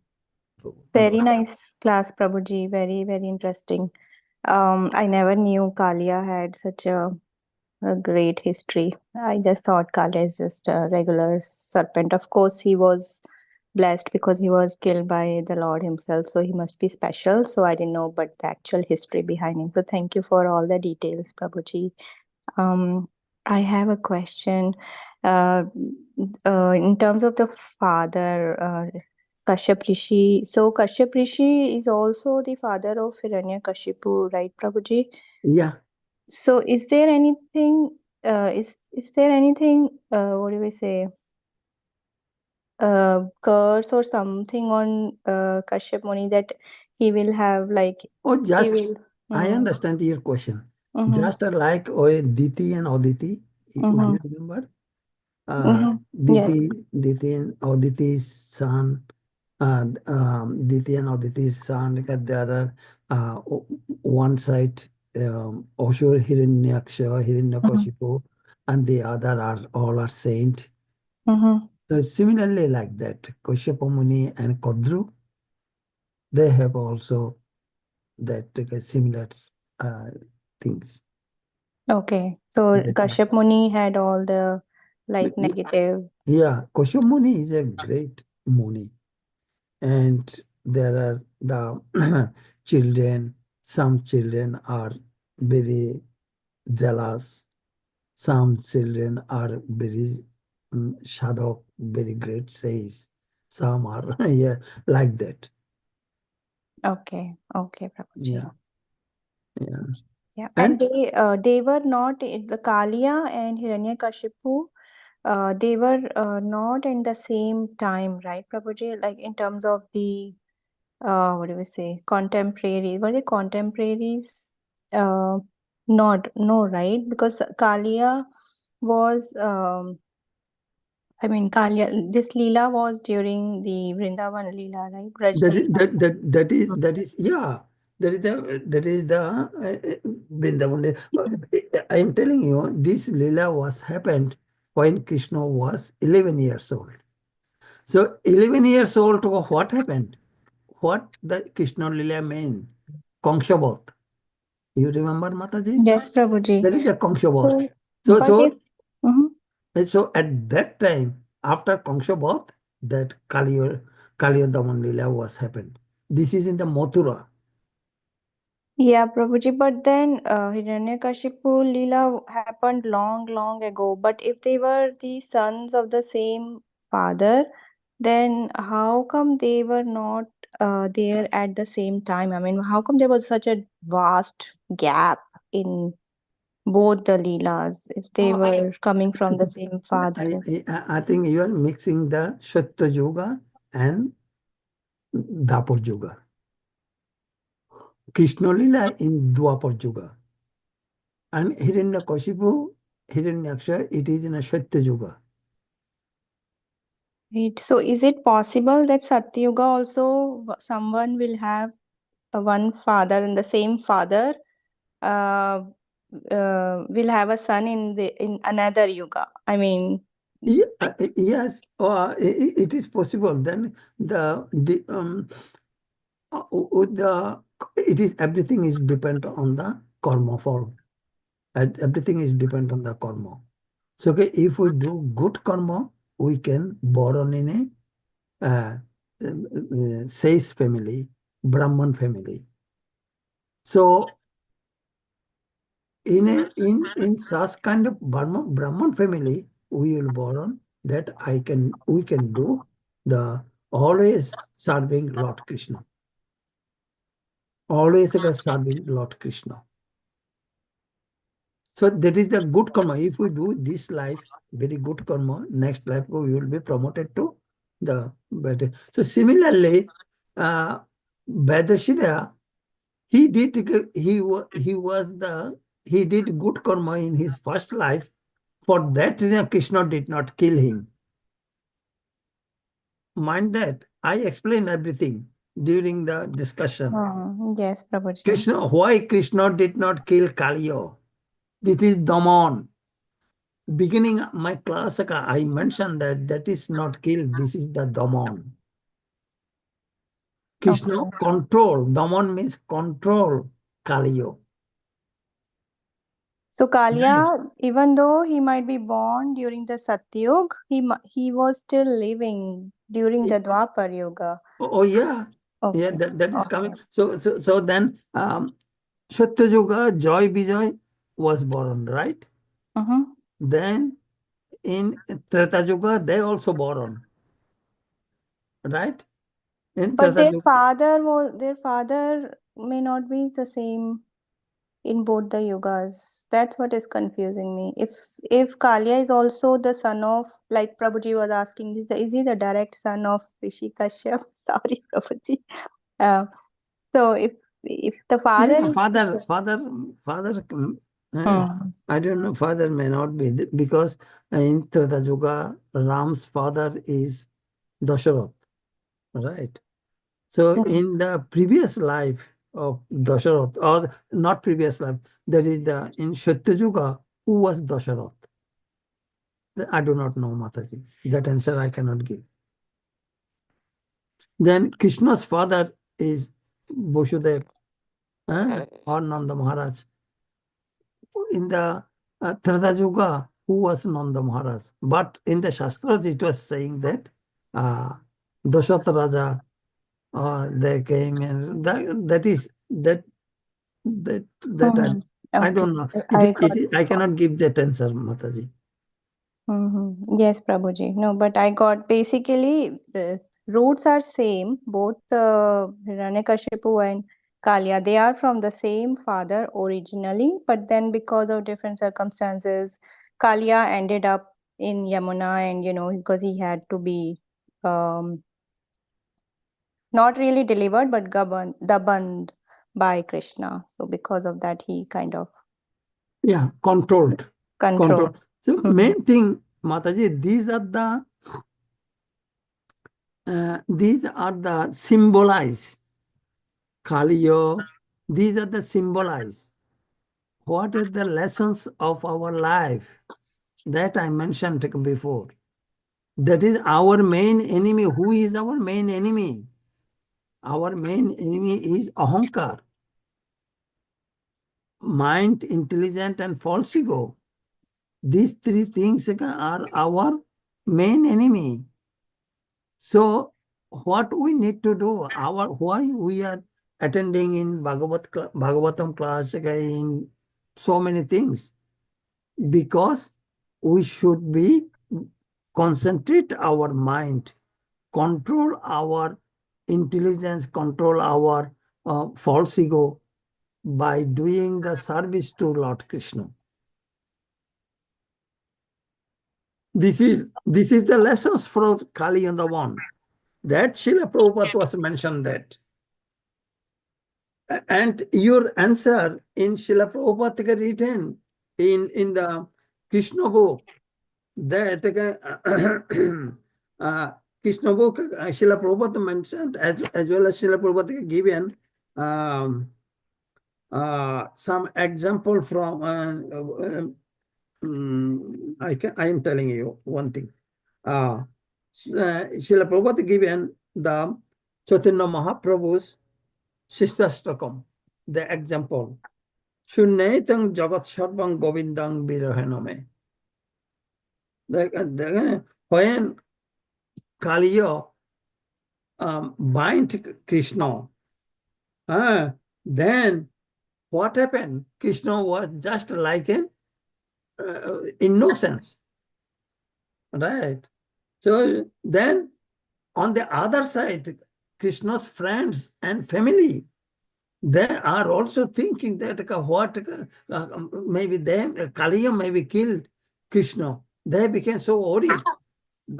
Very nice class, Prabhuji. Very, very interesting. I never knew Kaliya had such a great history. I just thought Kaliya is just a regular serpent. Of course, he was blessed because he was killed by the Lord himself, so he must be special. So I didn't know, but the actual history behind him. So thank you for all the details, Prabhuji. Um, I have a question. Uh, in terms of the father, Kashyap Rishi. So Kashyap Rishi is also the father of Hiranyakashipu, right, Prabhuji? Yeah. So is there anything? Is there anything? What do we say? Curse or something on Kashyap Muni that he will have like Oh, he just will. I Mm, understand your question. mm-hmm, Just like Diti and Aditi, would mm-hmm, you remember? mm-hmm. Yes. Diti and Aditi's son, Diti and Aditi's son, like there are one side Ashur, Hiranyaksha, Mm-hmm, Hiranyakashipu, and the other are all are saint. mm-hmm. So similarly like that, Kashyapa Muni and Kadru, they have also that similar uh, things. Okay. So That is- Kashyap Muni had all the like negative. Yeah, Kashyap Muni is a great Muni, and there are the children. Some children are very jealous. Some children are very sadhak, very great says. Some are yeah, like that. Okay. Okay, Prabhuji. Yeah, yeah. Yeah. And And they were not the Kaliya and Hiranyakashipu. They were not in the same time, right, Prabhuji? Like in terms of the what do we say, contemporaries? Were they contemporaries? Uh, not no, right? Because Kaliya was I mean Kaliya. This Leela was during the Vrindavan Leela, right? Braj that is Leela. that is yeah. That is the Vrindavan. I am telling you, this Leela was happened when Krishna was 11 years old. So 11 years old, what happened? What the Krishna Leela meant? Kongshabot. You remember Mataji? Yes, Prabhuji. That is the Kongshabot. So, So but if so mhm. so at that time, after Kongshabot, that Kaliya Daman Leela was happened. This is in the Mathura. Yeah, Prabhuji, but then Hiranyakashipu Leela happened long, long ago. But if they were the sons of the same father, then how come they were not there at the same time? I mean, how come there was such a vast gap in both the Leelas if they Oh, were coming from the same father? I think you are mixing the Satya Yuga and Dapur Yuga. Krishna Leela in Dwapar Yuga. And Hiranyakashipu, Hiranyaksha, it is in a Satya Yuga. Right. So, is it possible that Satyuga also someone will have one father and the same father uh, will have a son in another yuga. I mean, Yes, it is possible. Then with the it is everything is depend on the karma form. And everything is depend on the karma. So okay, if we do good karma, we can born in a Sage family, Brahman family. So in such kind of Brahman family, we will born that we can do the always serving Lord Krishna. Always serving Lord Krishna. So that is the good karma. If we do this life, very good karma, next life we will be promoted to the better. So similarly, uh, Vedashira, he did he was the he did good karma in his first life. For that reason, Krishna did not kill him. Mind that I explained everything during the discussion. yes, Prabhuji. Why Krishna did not kill Kaliya? This is Daman. Beginning my class, I mentioned that is not killed. This is the Daman. Krishna Okay. control. Daman means control Kaliya. So Right. Kaliya, even though he might be born during the Satyug, he was still living during the Dwapar Yuga. Oh yeah. Yeah, Okay. that is coming. Okay. So then Satyayuga, Joy Bijoy was born, right? Mm-hmm. Then in Treta Yuga, they also born, right? In But Treta Yuga. their father may not be the same in both the yugas. That's what is confusing me. If Kaliya is also the son of, like Prabhuji was asking, is he the direct son of Rishi Kashyap? Sorry, Prabhuji. Uh, so if the father Yeah, is father. uh, hmm. I don't know. Father may not be because in Treta Yuga, Ram's father is Dasharath, right? So Hmm. in the previous life of Dasharath, or not previous life, that is the in Satyayuga, who was Dasharath? I do not know, Mataji. That answer I cannot give. Then Krishna's father is Vasudeva or Nanda Maharaj. In the Treta Yuga, who was Nanda Maharaj? But in the Shastras, it was saying that uh, Dasharatha Raja, they came and that is that Hmm. I Okay. don't know. I got I cannot give that answer, Mataji. Yes, Prabhuji. No, but I got basically the roots are same. Both Hiranyakashipu and Kaliya, they are from the same father originally, but then because of different circumstances, Kaliya ended up in Yamuna, and because he had to be um, not really delivered, but governed by Krishna. So because of that, he kind of Yeah, controlled. controlled. Control. So Mhm. main thing, Mataji, these are the symbolize Kaliya. These are the symbolize. What are the lessons of our life that I mentioned before? That is our main enemy. Who is our main enemy? Our main enemy is ahankar, mind, intelligent, and false ego. These three things are our main enemy. So what we need to do, why we are attending in Bhagavatam class in so many things, because we should be concentrate our mind, control our intelligence, control our false ego by doing the service to Lord Krishna. This is the lessons from Kali and the one. That Srila Prabhupada was mentioned that. And your answer in Srila Prabhupada written in the Krishna book, that Krishna book, Srila Prabhupada mentioned, as well as Srila Prabhupada given some example from, I am telling you one thing. Srila Prabhupada given the Chaitanya Mahaprabhu's Shishtastakam, the example. Sunnetang Jagat Sarvang Govindang Virahaname. When Kaliya bind Krishna, then what happened? Krishna was just like an innocence, right? So then on the other side, Krishna's friends and family, they are also thinking that maybe Kaliya maybe killed Krishna. They became so worried.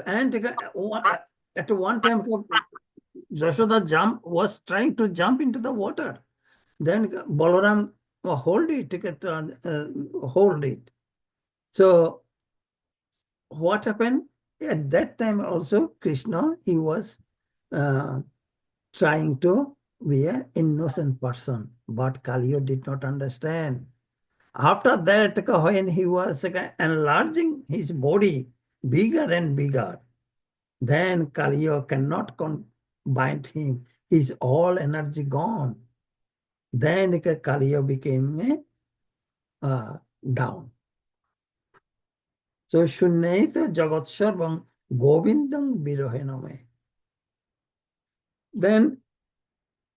And at one time, Jashoda was trying to jump into the water. Then Balaram hold it. So what happened? At that time also, Krishna, he was uh, trying to be an innocent person. But Kaliya did not understand. After that, when he was enlarging his body bigger and bigger, then Kaliya cannot bind him. His all energy gone. Then Kaliya became down. So Shunneta Jagat Sarvam Govindam Birohename. Then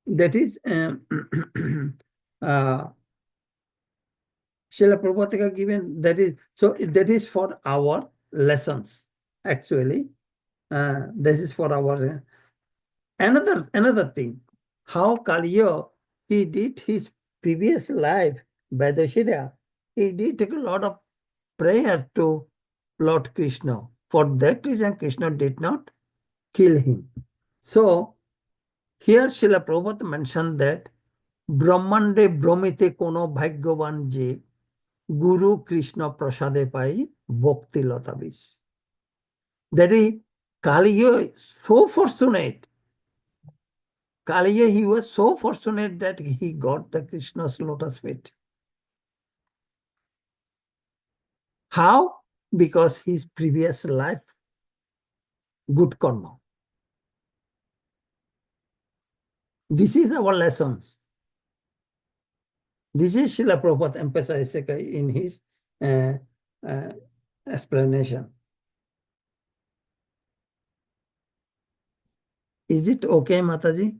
that is Srila Prabhupada given, that is, so that is for our lessons, actually. This is for our, another thing, how Kaliya, he did his previous life, Vedashira, he did take a lot of prayer to Lord Krishna. For that reason, Krishna did not kill him. So, here Srila Prabhupada mentioned that Brahmande Brahmite Kono Bhagyavan Je Guru Krishna Prasade Pai Bhakti Latavis. That is, Kaliya so fortunate. Kaliya, he was so fortunate that he got the Krishna's lotus feet. How? Because his previous life, good karma. This is our lessons. This is Srila Prabhupada emphasizing in his explanation. Is it okay, Mataji?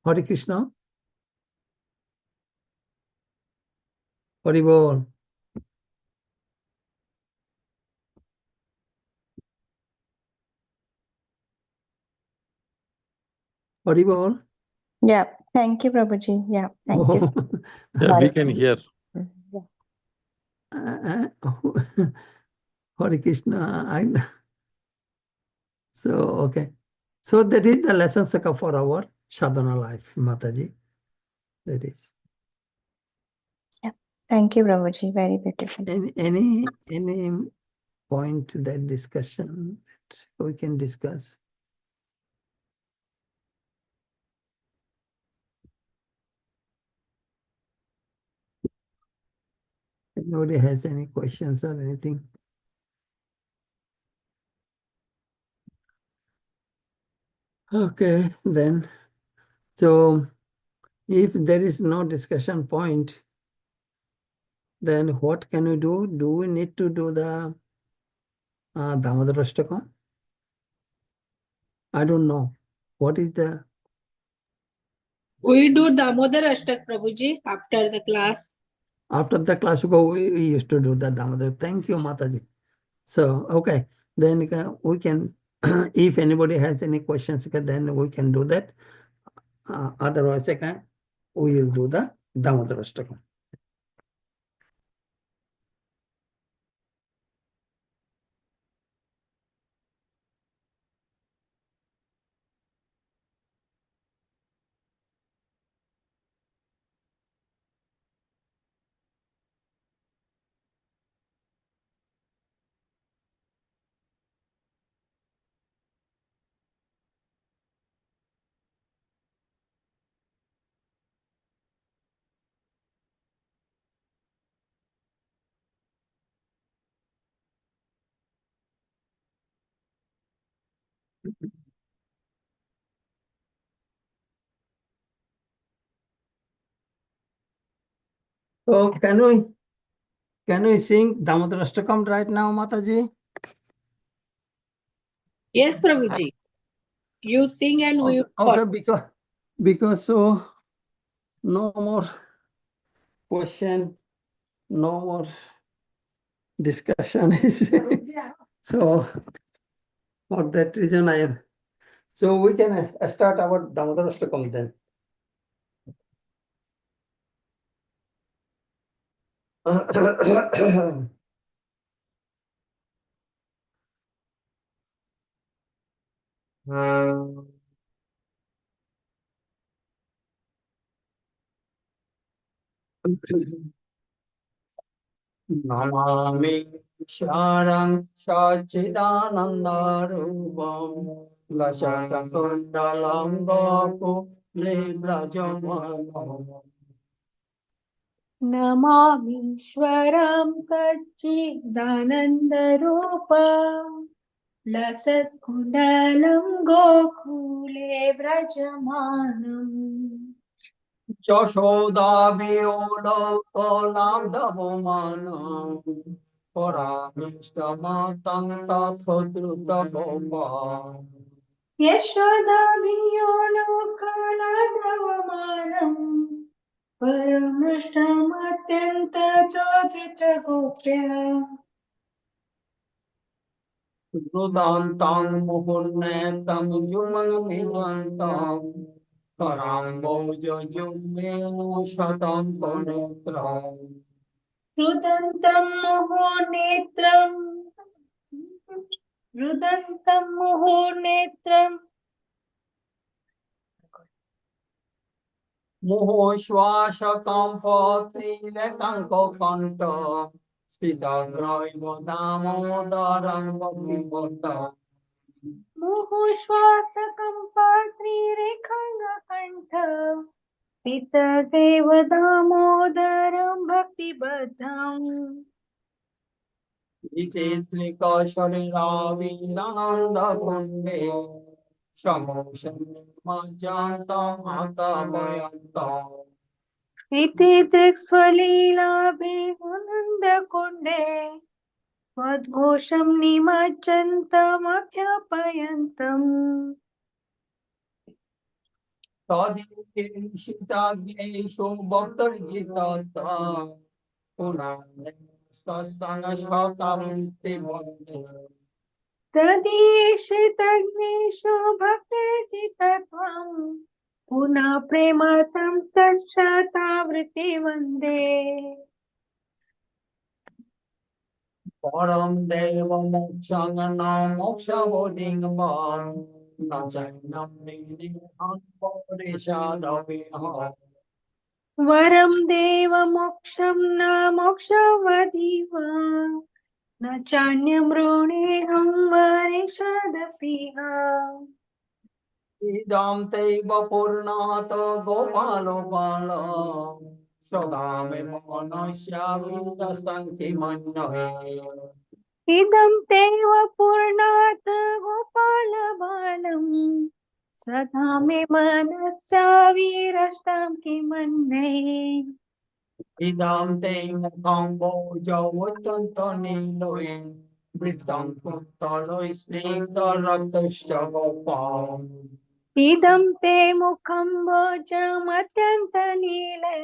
Hare Krishna? Hare Bol. Hare Bol. Yeah, thank you, Prabhuji. Yeah, thank you. Yeah, we can hear. Yeah. Hare Krishna. So, okay. So that is the lesson for our sadhana life, Mataji. That is. Yeah. Thank you, Prabhuji. Very beautiful. Any point, that discussion that we can discuss? Anybody has any questions or anything? Okay, then. So if there is no discussion point, then what can we do? Do we need to do the Damodar Ashtakam? I don't know. What is the... We do Damodar Ashtak, Prabhuji, after the class. After the class, we used to do the Damodar. Thank you, Mataji. So, okay. Then we can, if anybody has any questions, then we can do that. Otherwise, we will do the Damodar Ashtakam. So can we sing Damodar Ashtakam right now, Mataji? Yes, Prabhuji. You sing and we will follow. Okay, because so no more question, no more discussion is so for that reason I am. So we can start our Damodar Ashtakam then. Namami Sharang Sachidananda Rupam Lasaka Kundalam Gopu Brajamana. नमामीश्वरं सच्चिदानन्दरूपं लसत्कुण्डलं गोकुले व्रजमानम् Yashoda Viola Kolam Davomanam Paramishtamatang Tathodruta Gopam यशोदाभियोलोकनाथवमानम् परमृष्टमत्यन्तचोदितगोप्या Rudantang Muhurnetam Jumang Mijantam Karamboja Jumenu Shatam Konetram रुदन्तं मुहुर्नेत्रम् रुदन्तं मुहुर्नेत्रम् Moho Shwashakam Potrilekam Kokanta Stitagraiva Damodaram Bhakti मुहुश्वासकं पात्रीरेखाङ्गकण्ठ पितगैव दामोदरं भक्तिबद्धम् Vichitrika Shariravirananda Kunde Shamosham Majantam Akamayantam इति दृक्स्वलीलाभिनन्दकुण्डे त्वद्घोषं निमज्जन्तमख्यापयन्तम् Tadikishitagneshu Bhaktarjitata Punamnestastana Shatamiti Bhakti तदीयेषितज्ञेषु भक्तिर्जितत्वम् पुनः प्रेमतं तच्छतावृत्ति वन्दे Param Deva Mokshangana Moksha Bodhingam Najanam Nini Anpadeshadaviha वरं देवमोक्षं न मोक्षवदिव न चान्यमृणेऽहं वरिषदपिह Idam Teva Purnata Gopalo Bala Sodame Manasya Vidastanti Manahe इदं तेव पूर्णात् गोपालबालम् सदा मे मनसा विरष्टां किमन्ये Idam Te Mukambo Javatanto Niloin Britam Kuttalo Snigda Raktasya Gopam इदं ते मुखं भोजमत्यन्तनीले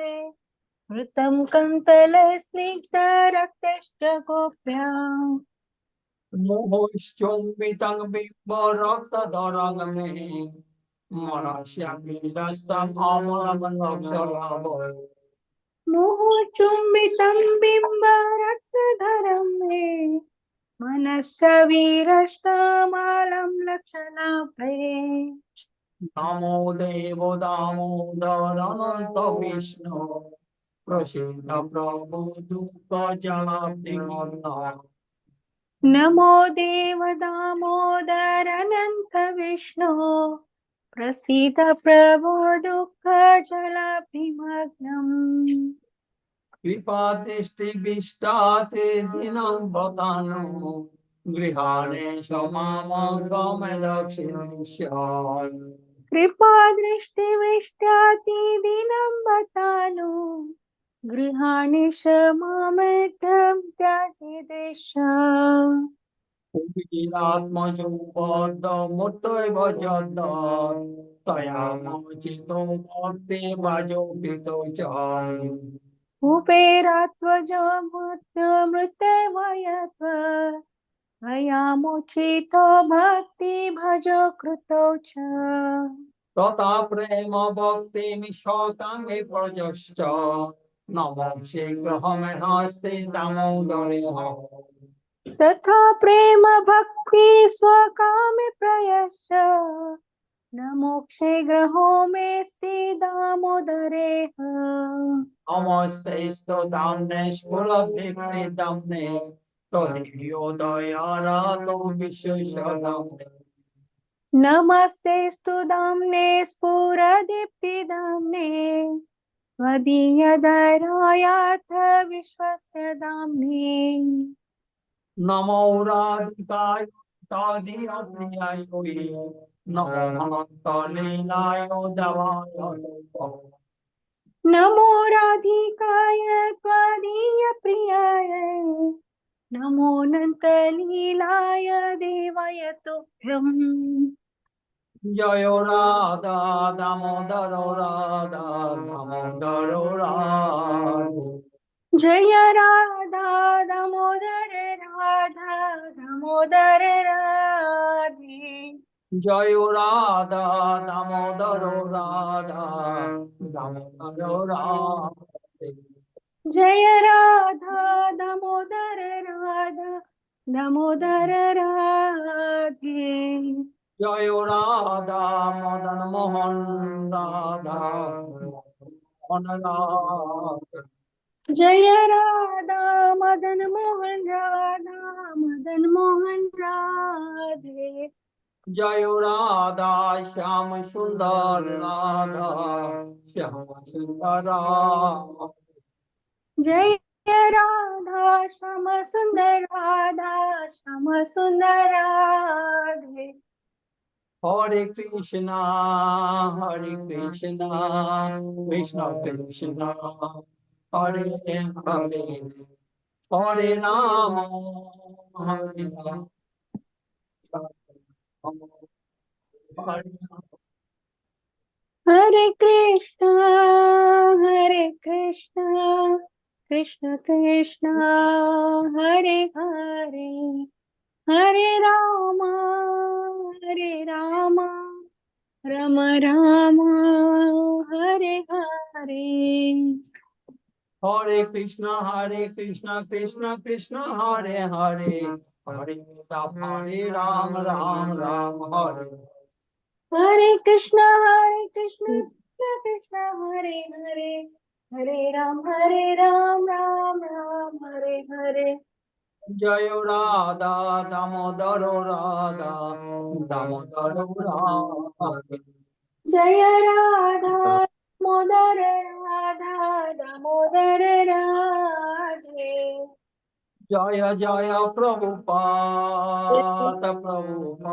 वृतं कन्तलस्निग्धरक्तश्च गोप्याम् Mohoshchumbitang Bimbarakta Darangame Manasya Vidastam Amalamalakshalabhay मुहुचुम्बितं बिम्बरक्तधरं मे मनस्य विरष्टमालं लक्षणाभये Namo Devo Damodarananta Vishnu Prasida Prabhu Dukha Jalabdi Manna नमो देव दामोदर अनंत विष्णु प्रसीद प्रभो दुःख जलाभिमग्नम् Vipatisti Vishtate Dinam Bhatanu Grihane Samama Gamedakshinishan कृपा दृष्टि वृष्ट्याति दिनं बतानु गृहाणि क्षमामेध्यं त्याजिदेशा Viratmajubadda Muttaiva Jadda Tayamachito Bhakti Bhajopito Chan कुबेरात्वजो मृत्यवयत्व भयामुचितो भक्ति भजो कृतो च Tata Prema Bhakti Mishotami Prajascha Namo Shigrahame Hasti Damodareha तथा प्रेम भक्ति स्वकामे प्रयश्च न मोक्षे ग्रहो मे स्थित Damodare Namaste Damne Spuradipti Damne Todiyodayara To Vishesha Damne नमस्तेस्तु दाम्ने स्फुरदीप्तिदाम्ने त्वदीयधरायाथ विश्वस्य दाम्ने नमो राधिकाय तदीयप्रियाय नमो अनन्तलीलाय दवाय नमो राधिकाय त्वदीयप्रियाय नमोऽनन्तलीलाय देवाय तुभ्यम् जय राधा दामोदर राधा दामोदर राधे जय राधा दामोदर राधा दामोदर राधे जय राधा दामोदर राधा दामोदर राधे जय राधा दामोदर राधा दामोदर राधे जय राधा मदन मोहन राधा मोहन राधे जय राधा मदन मोहन राधा मदन मोहन राधे जय राधा श्याम सुंदर राधा श्याम सुंदर राधे जय राधा श्याम सुंदर राधा श्याम सुंदर राधे हरे कृष्णा कृष्ण कृष्ण हरे हरे हरे राम हरे राम हरे हरे कृष्णा कृष्ण कृष्ण हरे हरे हरे राम राम राम हरे हरे हरे कृष्ण कृष्ण कृष्ण हरे हरे हरे राम राम राम हरे हरे कृष्ण कृष्ण कृष्ण हरे हरे हरे राम राम राम हरे हरे जय राधा दामोदर राधा दामोदर राधे जय राधा दामोदर राधे जय जय प्रभुपाद प्रभुपाद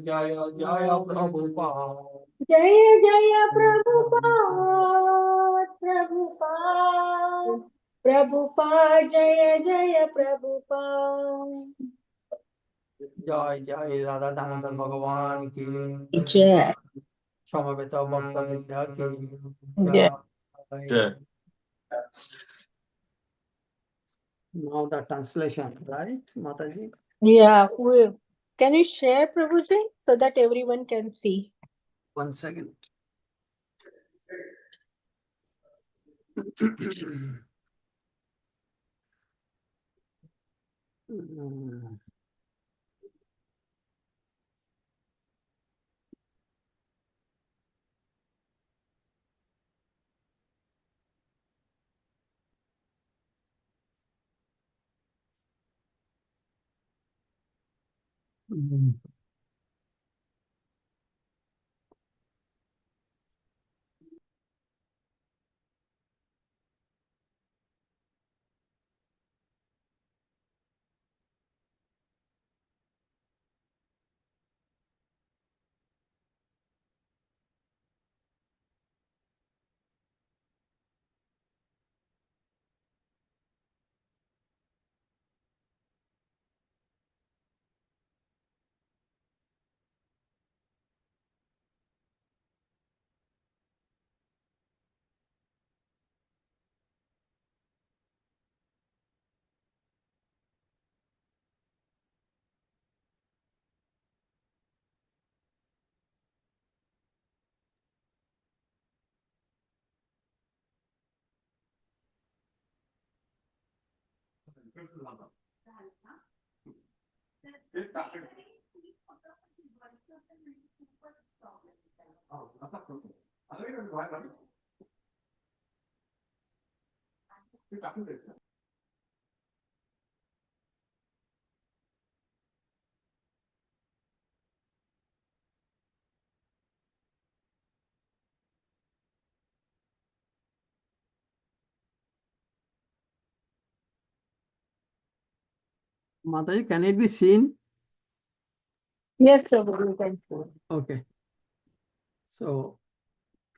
जय जय प्रभुपाद जय जय प्रभुपाद जय जय प्रभुपाद जय जय राधा दामोदर भगवान की जय समवेत भक्तवृंद की जय जय। जय Now the translation, right, Mataji? Yeah, can you share, Prabhuji, so that everyone can see? 1 second. Mataji, can it be seen? Yes, Prabhuji, you can show. Okay. So,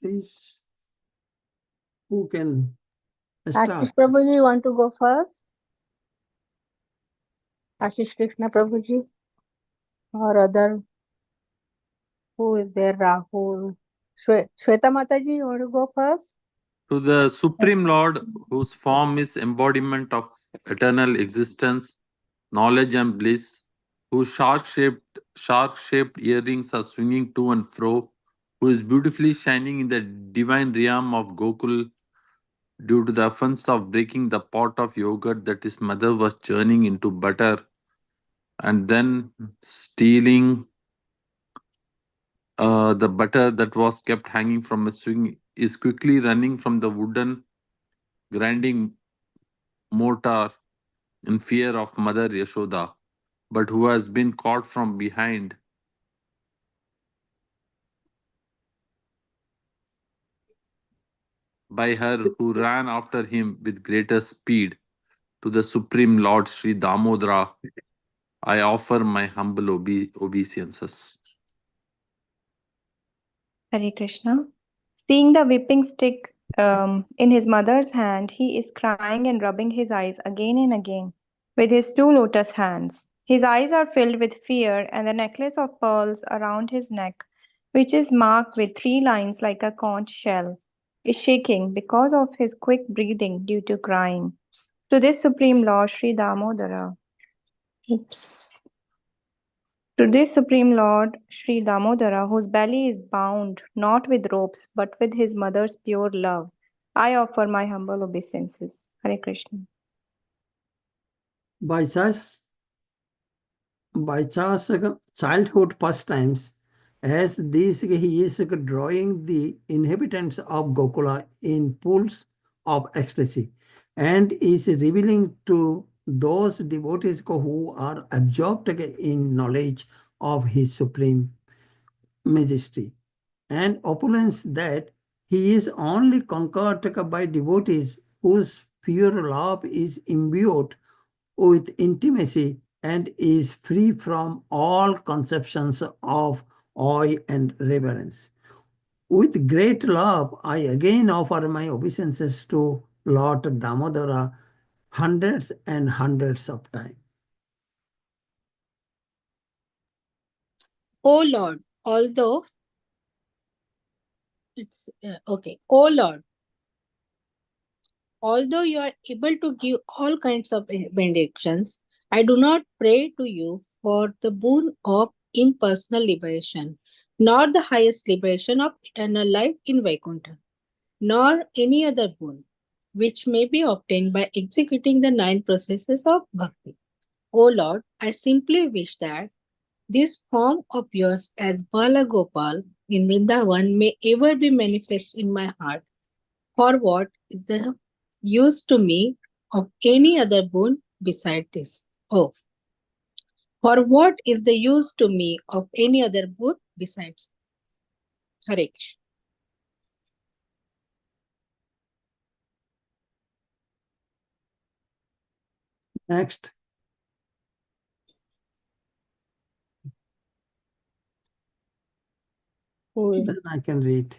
please, who can start? Ashish Prabhuji, you want to go first? Ashish Krishna Prabhuji? Or other, who is there? Rahul? Shweta Mataji, you want to go first? To the Supreme Lord, whose form is embodiment of eternal existence, knowledge and bliss, whose shark-shaped earrings are swinging to and fro, who is beautifully shining in the divine realm of Gokul due to the offense of breaking the pot of yogurt that his mother was churning into butter and then stealing the butter that was kept hanging from a swing, is quickly running from the wooden grinding mortar in fear of Mother Yashoda, but who has been caught from behind by her who ran after him with greater speed. To the Supreme Lord Sri Damodara, I offer my humble obeisances. Hare Krishna. Seeing the whipping stick in his mother's hand, he is crying and rubbing his eyes again and again with his two lotus hands. His eyes are filled with fear, and the necklace of pearls around his neck, which is marked with three lines like a conch shell, is shaking because of his quick breathing due to crying. To this Supreme Lord Sri Damodara. Oops. To this Supreme Lord, Sri Damodara, whose belly is bound not with ropes but with his mother's pure love, I offer my humble obeisances. Hare Krishna. By childhood pastimes, as these he is drawing the inhabitants of Gokula in pools of ecstasy and is revealing to those devotees who are absorbed in knowledge of his supreme majesty and opulence that he is only conquered by devotees whose pure love is imbued with intimacy and is free from all conceptions of awe and reverence. With great love, I again offer my obeisances to Lord Damodara hundreds and hundreds of times. Oh Lord, although it's okay. Oh Lord, although you are able to give all kinds of benedictions, I do not pray to you for the boon of impersonal liberation, nor the highest liberation of eternal life in Vaikuntha, nor any other boon which may be obtained by executing the 9 processes of bhakti. O Lord, I simply wish that this form of yours as Bala Gopal in Vrindavan may ever be manifest in my heart. For what is the use to me of any other boon beside this? Oh, for what is the use to me of any other boon besides? Hare Krishna. Next, then I can read.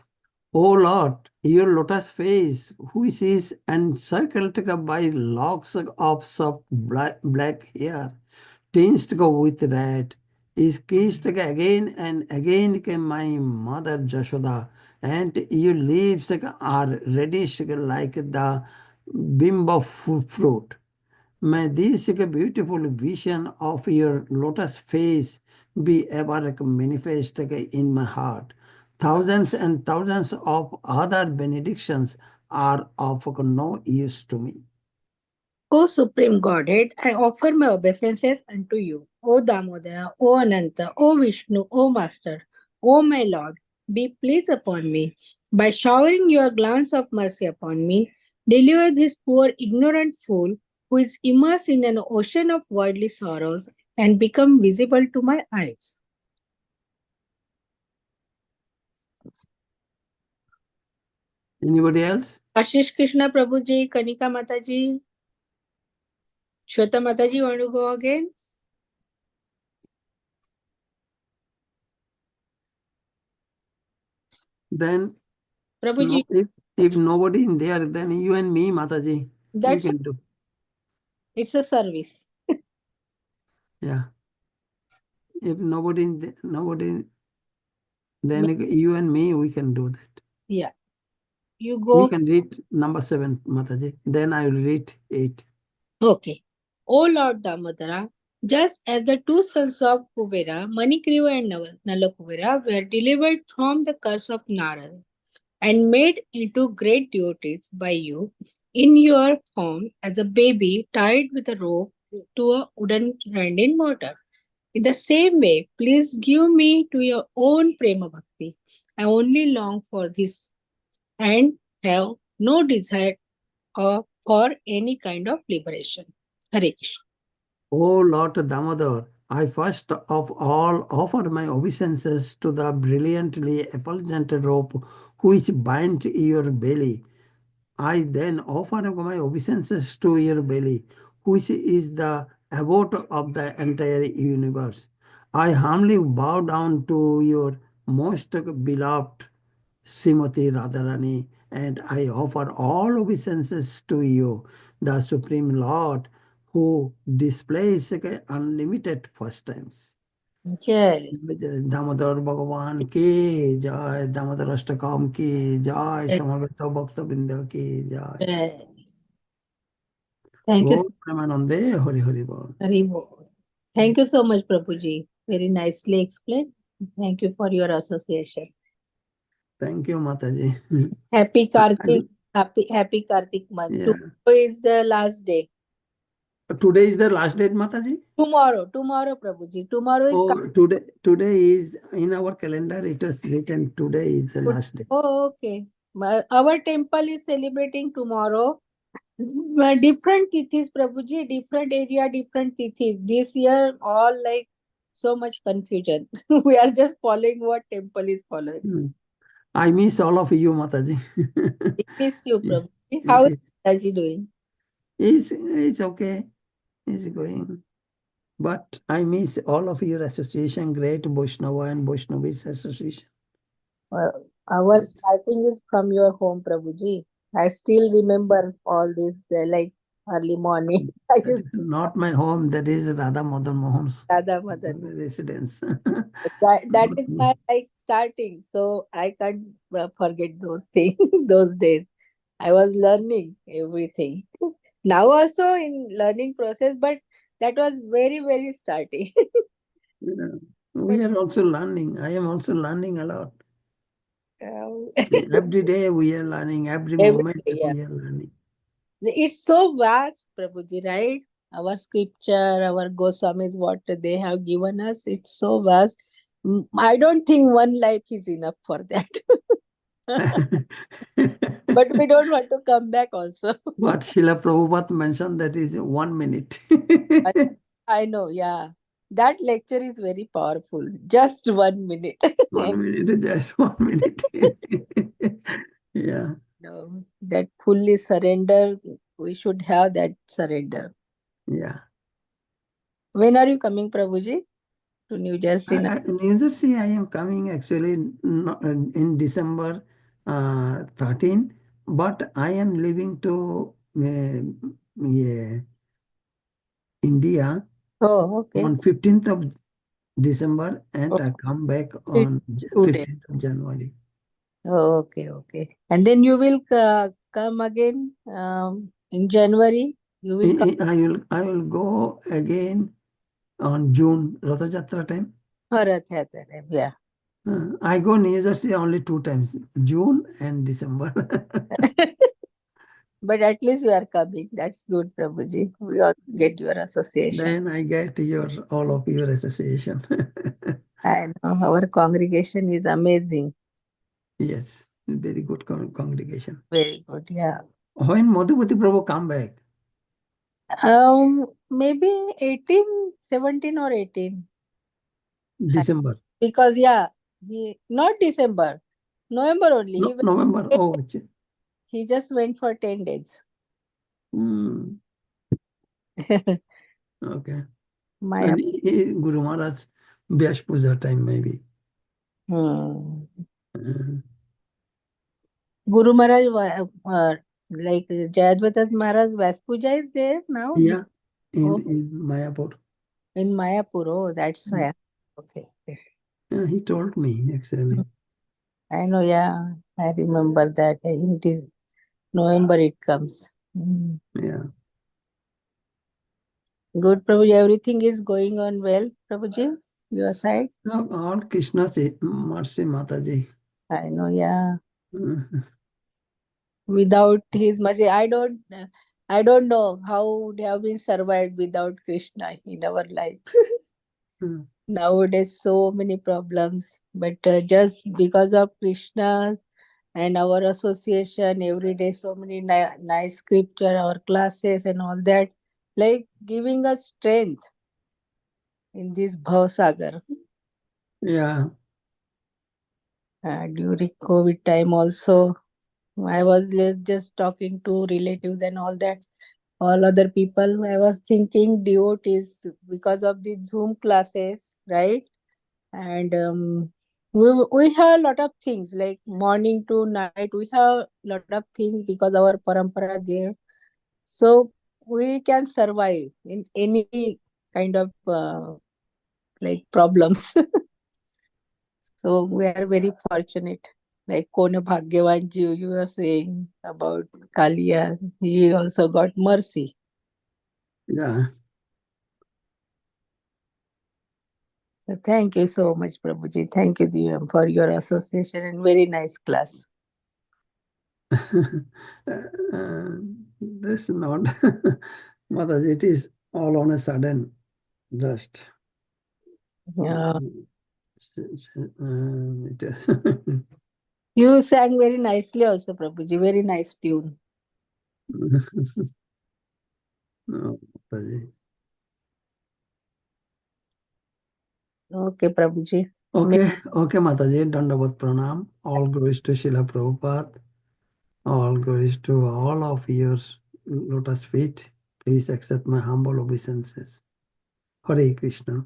O Lord, your lotus face, which is encircled by locks of soft black hair, tinged with red, is kissed again and again my mother Jashoda, and your lips are reddish like the bimb of fruit. May this beautiful vision of your lotus face be ever manifest in my heart. Thousands and thousands of other benedictions are of no use to me. O Supreme Godhead, I offer my obeisances unto you. O Damodara, O Ananta, O Vishnu, O Master, O my Lord, be pleased upon me. By showering your glance of mercy upon me, deliver this poor ignorant fool who is immersed in an ocean of worldly sorrows and become visible to my eyes. Anybody else? Ashish Krishna Prabhuji, Kanika Mataji, Shweta Mataji, want to go again? Then Prabhuji, if nobody in there, then you and me, Mataji, we that's can do. it's a service. Yeah. If nobody, then you and me, we can do that. Yeah. You You go. can read number 7, Mataji. Then I will read 8. Okay. O Lord Damodara, just as the two sons of Kubera, Manikriva and Nalakubera, were delivered from the curse of Narad and made into great deities by you in your form as a baby tied with a rope to a wooden rand in mortar. In the same way, please give me to your own Prema Bhakti. I only long for this and have no desire for any kind of liberation. Hare Krishna. O Lord Damodar, I first of all offer my obeisances to the brilliantly effulgent rope which binds your belly. I then offer my obeisances to your belly, which is the abode of the entire universe. I humbly bow down to your most beloved Srimati Radharani, and I offer all obeisances to you, the Supreme Lord, who displays unlimited pastimes. Jai. Damodar भगवान की जय, दामोदर अष्टकम की जय, समवेत भक्तवृंद की जय। Jai. Thank you. Go Premanande, Hari Hari Bol. Hari Bol. Thank you so much, Prabhuji. Very nicely explained. Thank you for your association. Thank you, Mataji. Happy I Kartik. will- Happy Kartik month. Yeah. Tomorrow is the last day. Today is the last date, Mataji? Tomorrow, Prabhuji. Tomorrow is Oh, today is in our calendar, it is written today is the last day. Oh, okay. Our temple is celebrating tomorrow. Different tithis, Prabhuji, different area, different tithis. This year, all like so much confusion. We are just following what temple is following. Hmm. I miss all of you, Mataji. I miss you, Yes, Prabhuji. How is it Daji doing? it's okay. It's going. But I miss all of your association, Great Vaishnava and Vaishnavis Association. Our starting is from your home, Prabhuji. I still remember all this, like early morning. I That used is not my home, that is Radha Madan Mohan's Radha Madan. residence. That Not is me. my like starting, so I can't forget those things, those days. I was learning everything. Now also in learning process, but that was very starting. You know, we are also learning. I am also learning a lot. Um, Every day we are learning, every Every moment day, yeah. we are learning. It's so vast, Prabhuji, right? Our scripture, our Goswamis, what they have given us, it's so vast. I don't think one life is enough for that. But we don't want to come back also. What Srila Prabhupada mentioned, that is 1 minute. I, I know, yeah. That lecture is very powerful. Just 1 minute. 1 minute, just 1 minute. Yeah. No, that fully surrender, we should have that surrender. Yeah. When are you coming, Prabhuji, to New Jersey now? New Jersey, I am coming actually in December 13, but I am leaving to yeah, India Oh, okay. on 15th of December and Oh, I come back it's on 2 days. 15th of January. Oh, okay. And then you will come again in January. You will come. I will go again on June Ratha Jatra time. Bharat Yatra, yeah. I go New Jersey only 2 times, June and December. But at least you are coming. That's good, Prabhuji. We all get your association. Then I get all of your association. I know our congregation is amazing. Yes, very good congregation. Very good, yeah. When Madhupati Prabhu come back? Maybe 18, 17 or 18. December. Because he not December, November only. No, November. Oh, He just went for 10 days. Okay. My And Guru Maharaj Vyas Puja time maybe. hmm. Guru Maharaj, like Jayadvaita Maharaj Vyas Puja is there now? Yeah, Oh, in Mayapur. in Mayapur. Oh, that's why. Okay. Yeah, he told me actually. I know, yeah. I remember that. I think it is November it comes. Yeah. Good, Prabhuji. Everything is going on well, Prabhuji? Your side? No, all Krishna's mercy, Mataji. I know, yeah. Mhm. Without his mercy, I don't know how would have been survived without Krishna in our life. Mm. Nowadays, so many problems, but just because of Krishna and our association, every day, so many nice scripture, our classes, and all that, like giving us strength in this Bhavasagar. Yeah. During COVID time, also, I was just talking to relatives and all that. All other people, I was thinking devotees because of the Zoom classes, right? And we have a lot of things like morning to night. We have a lot of things because our parampara gave. So we can survive in any kind of like problems. So we are very fortunate. Like Kone Bhagyavan ji, you were saying about Kaliya, he also got mercy. Yeah. So thank you so much, Prabhuji. Thank you, DM, for your association and very nice class. This not Mataji, it is all on a sudden, just. Yeah. It is. You sang very nicely also, Prabhuji. Very nice tune. No, Mataji. Okay, Prabhuji. Okay, Mataji, Dandavat Pranam. All glories to Srila Prabhupada. All glories to all of your lotus feet. Please accept my humble obeisances. Hare Krishna.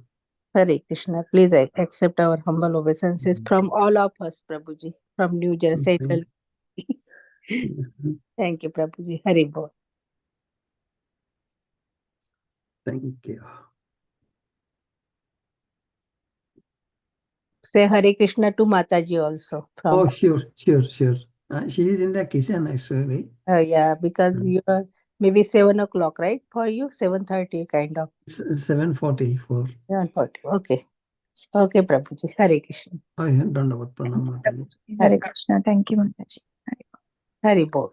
Hare Krishna. Please accept our humble obeisances from all of us, Prabhuji, from New Jersey. Thank you, Prabhuji. Hare Bol. Thank you. Say Hare Krishna to Mataji also. From Oh, sure. She is in the kitchen actually. yeah, because you are maybe 7 o'clock, right? For you, 7:30 kind of. 7:44. 7:40. Okay. Okay, Prabhuji. Hare Krishna. Oh, yeah, Dandavat Pranam Mataji. Hare Krishna. Thank you, Mataji. Hare Bol.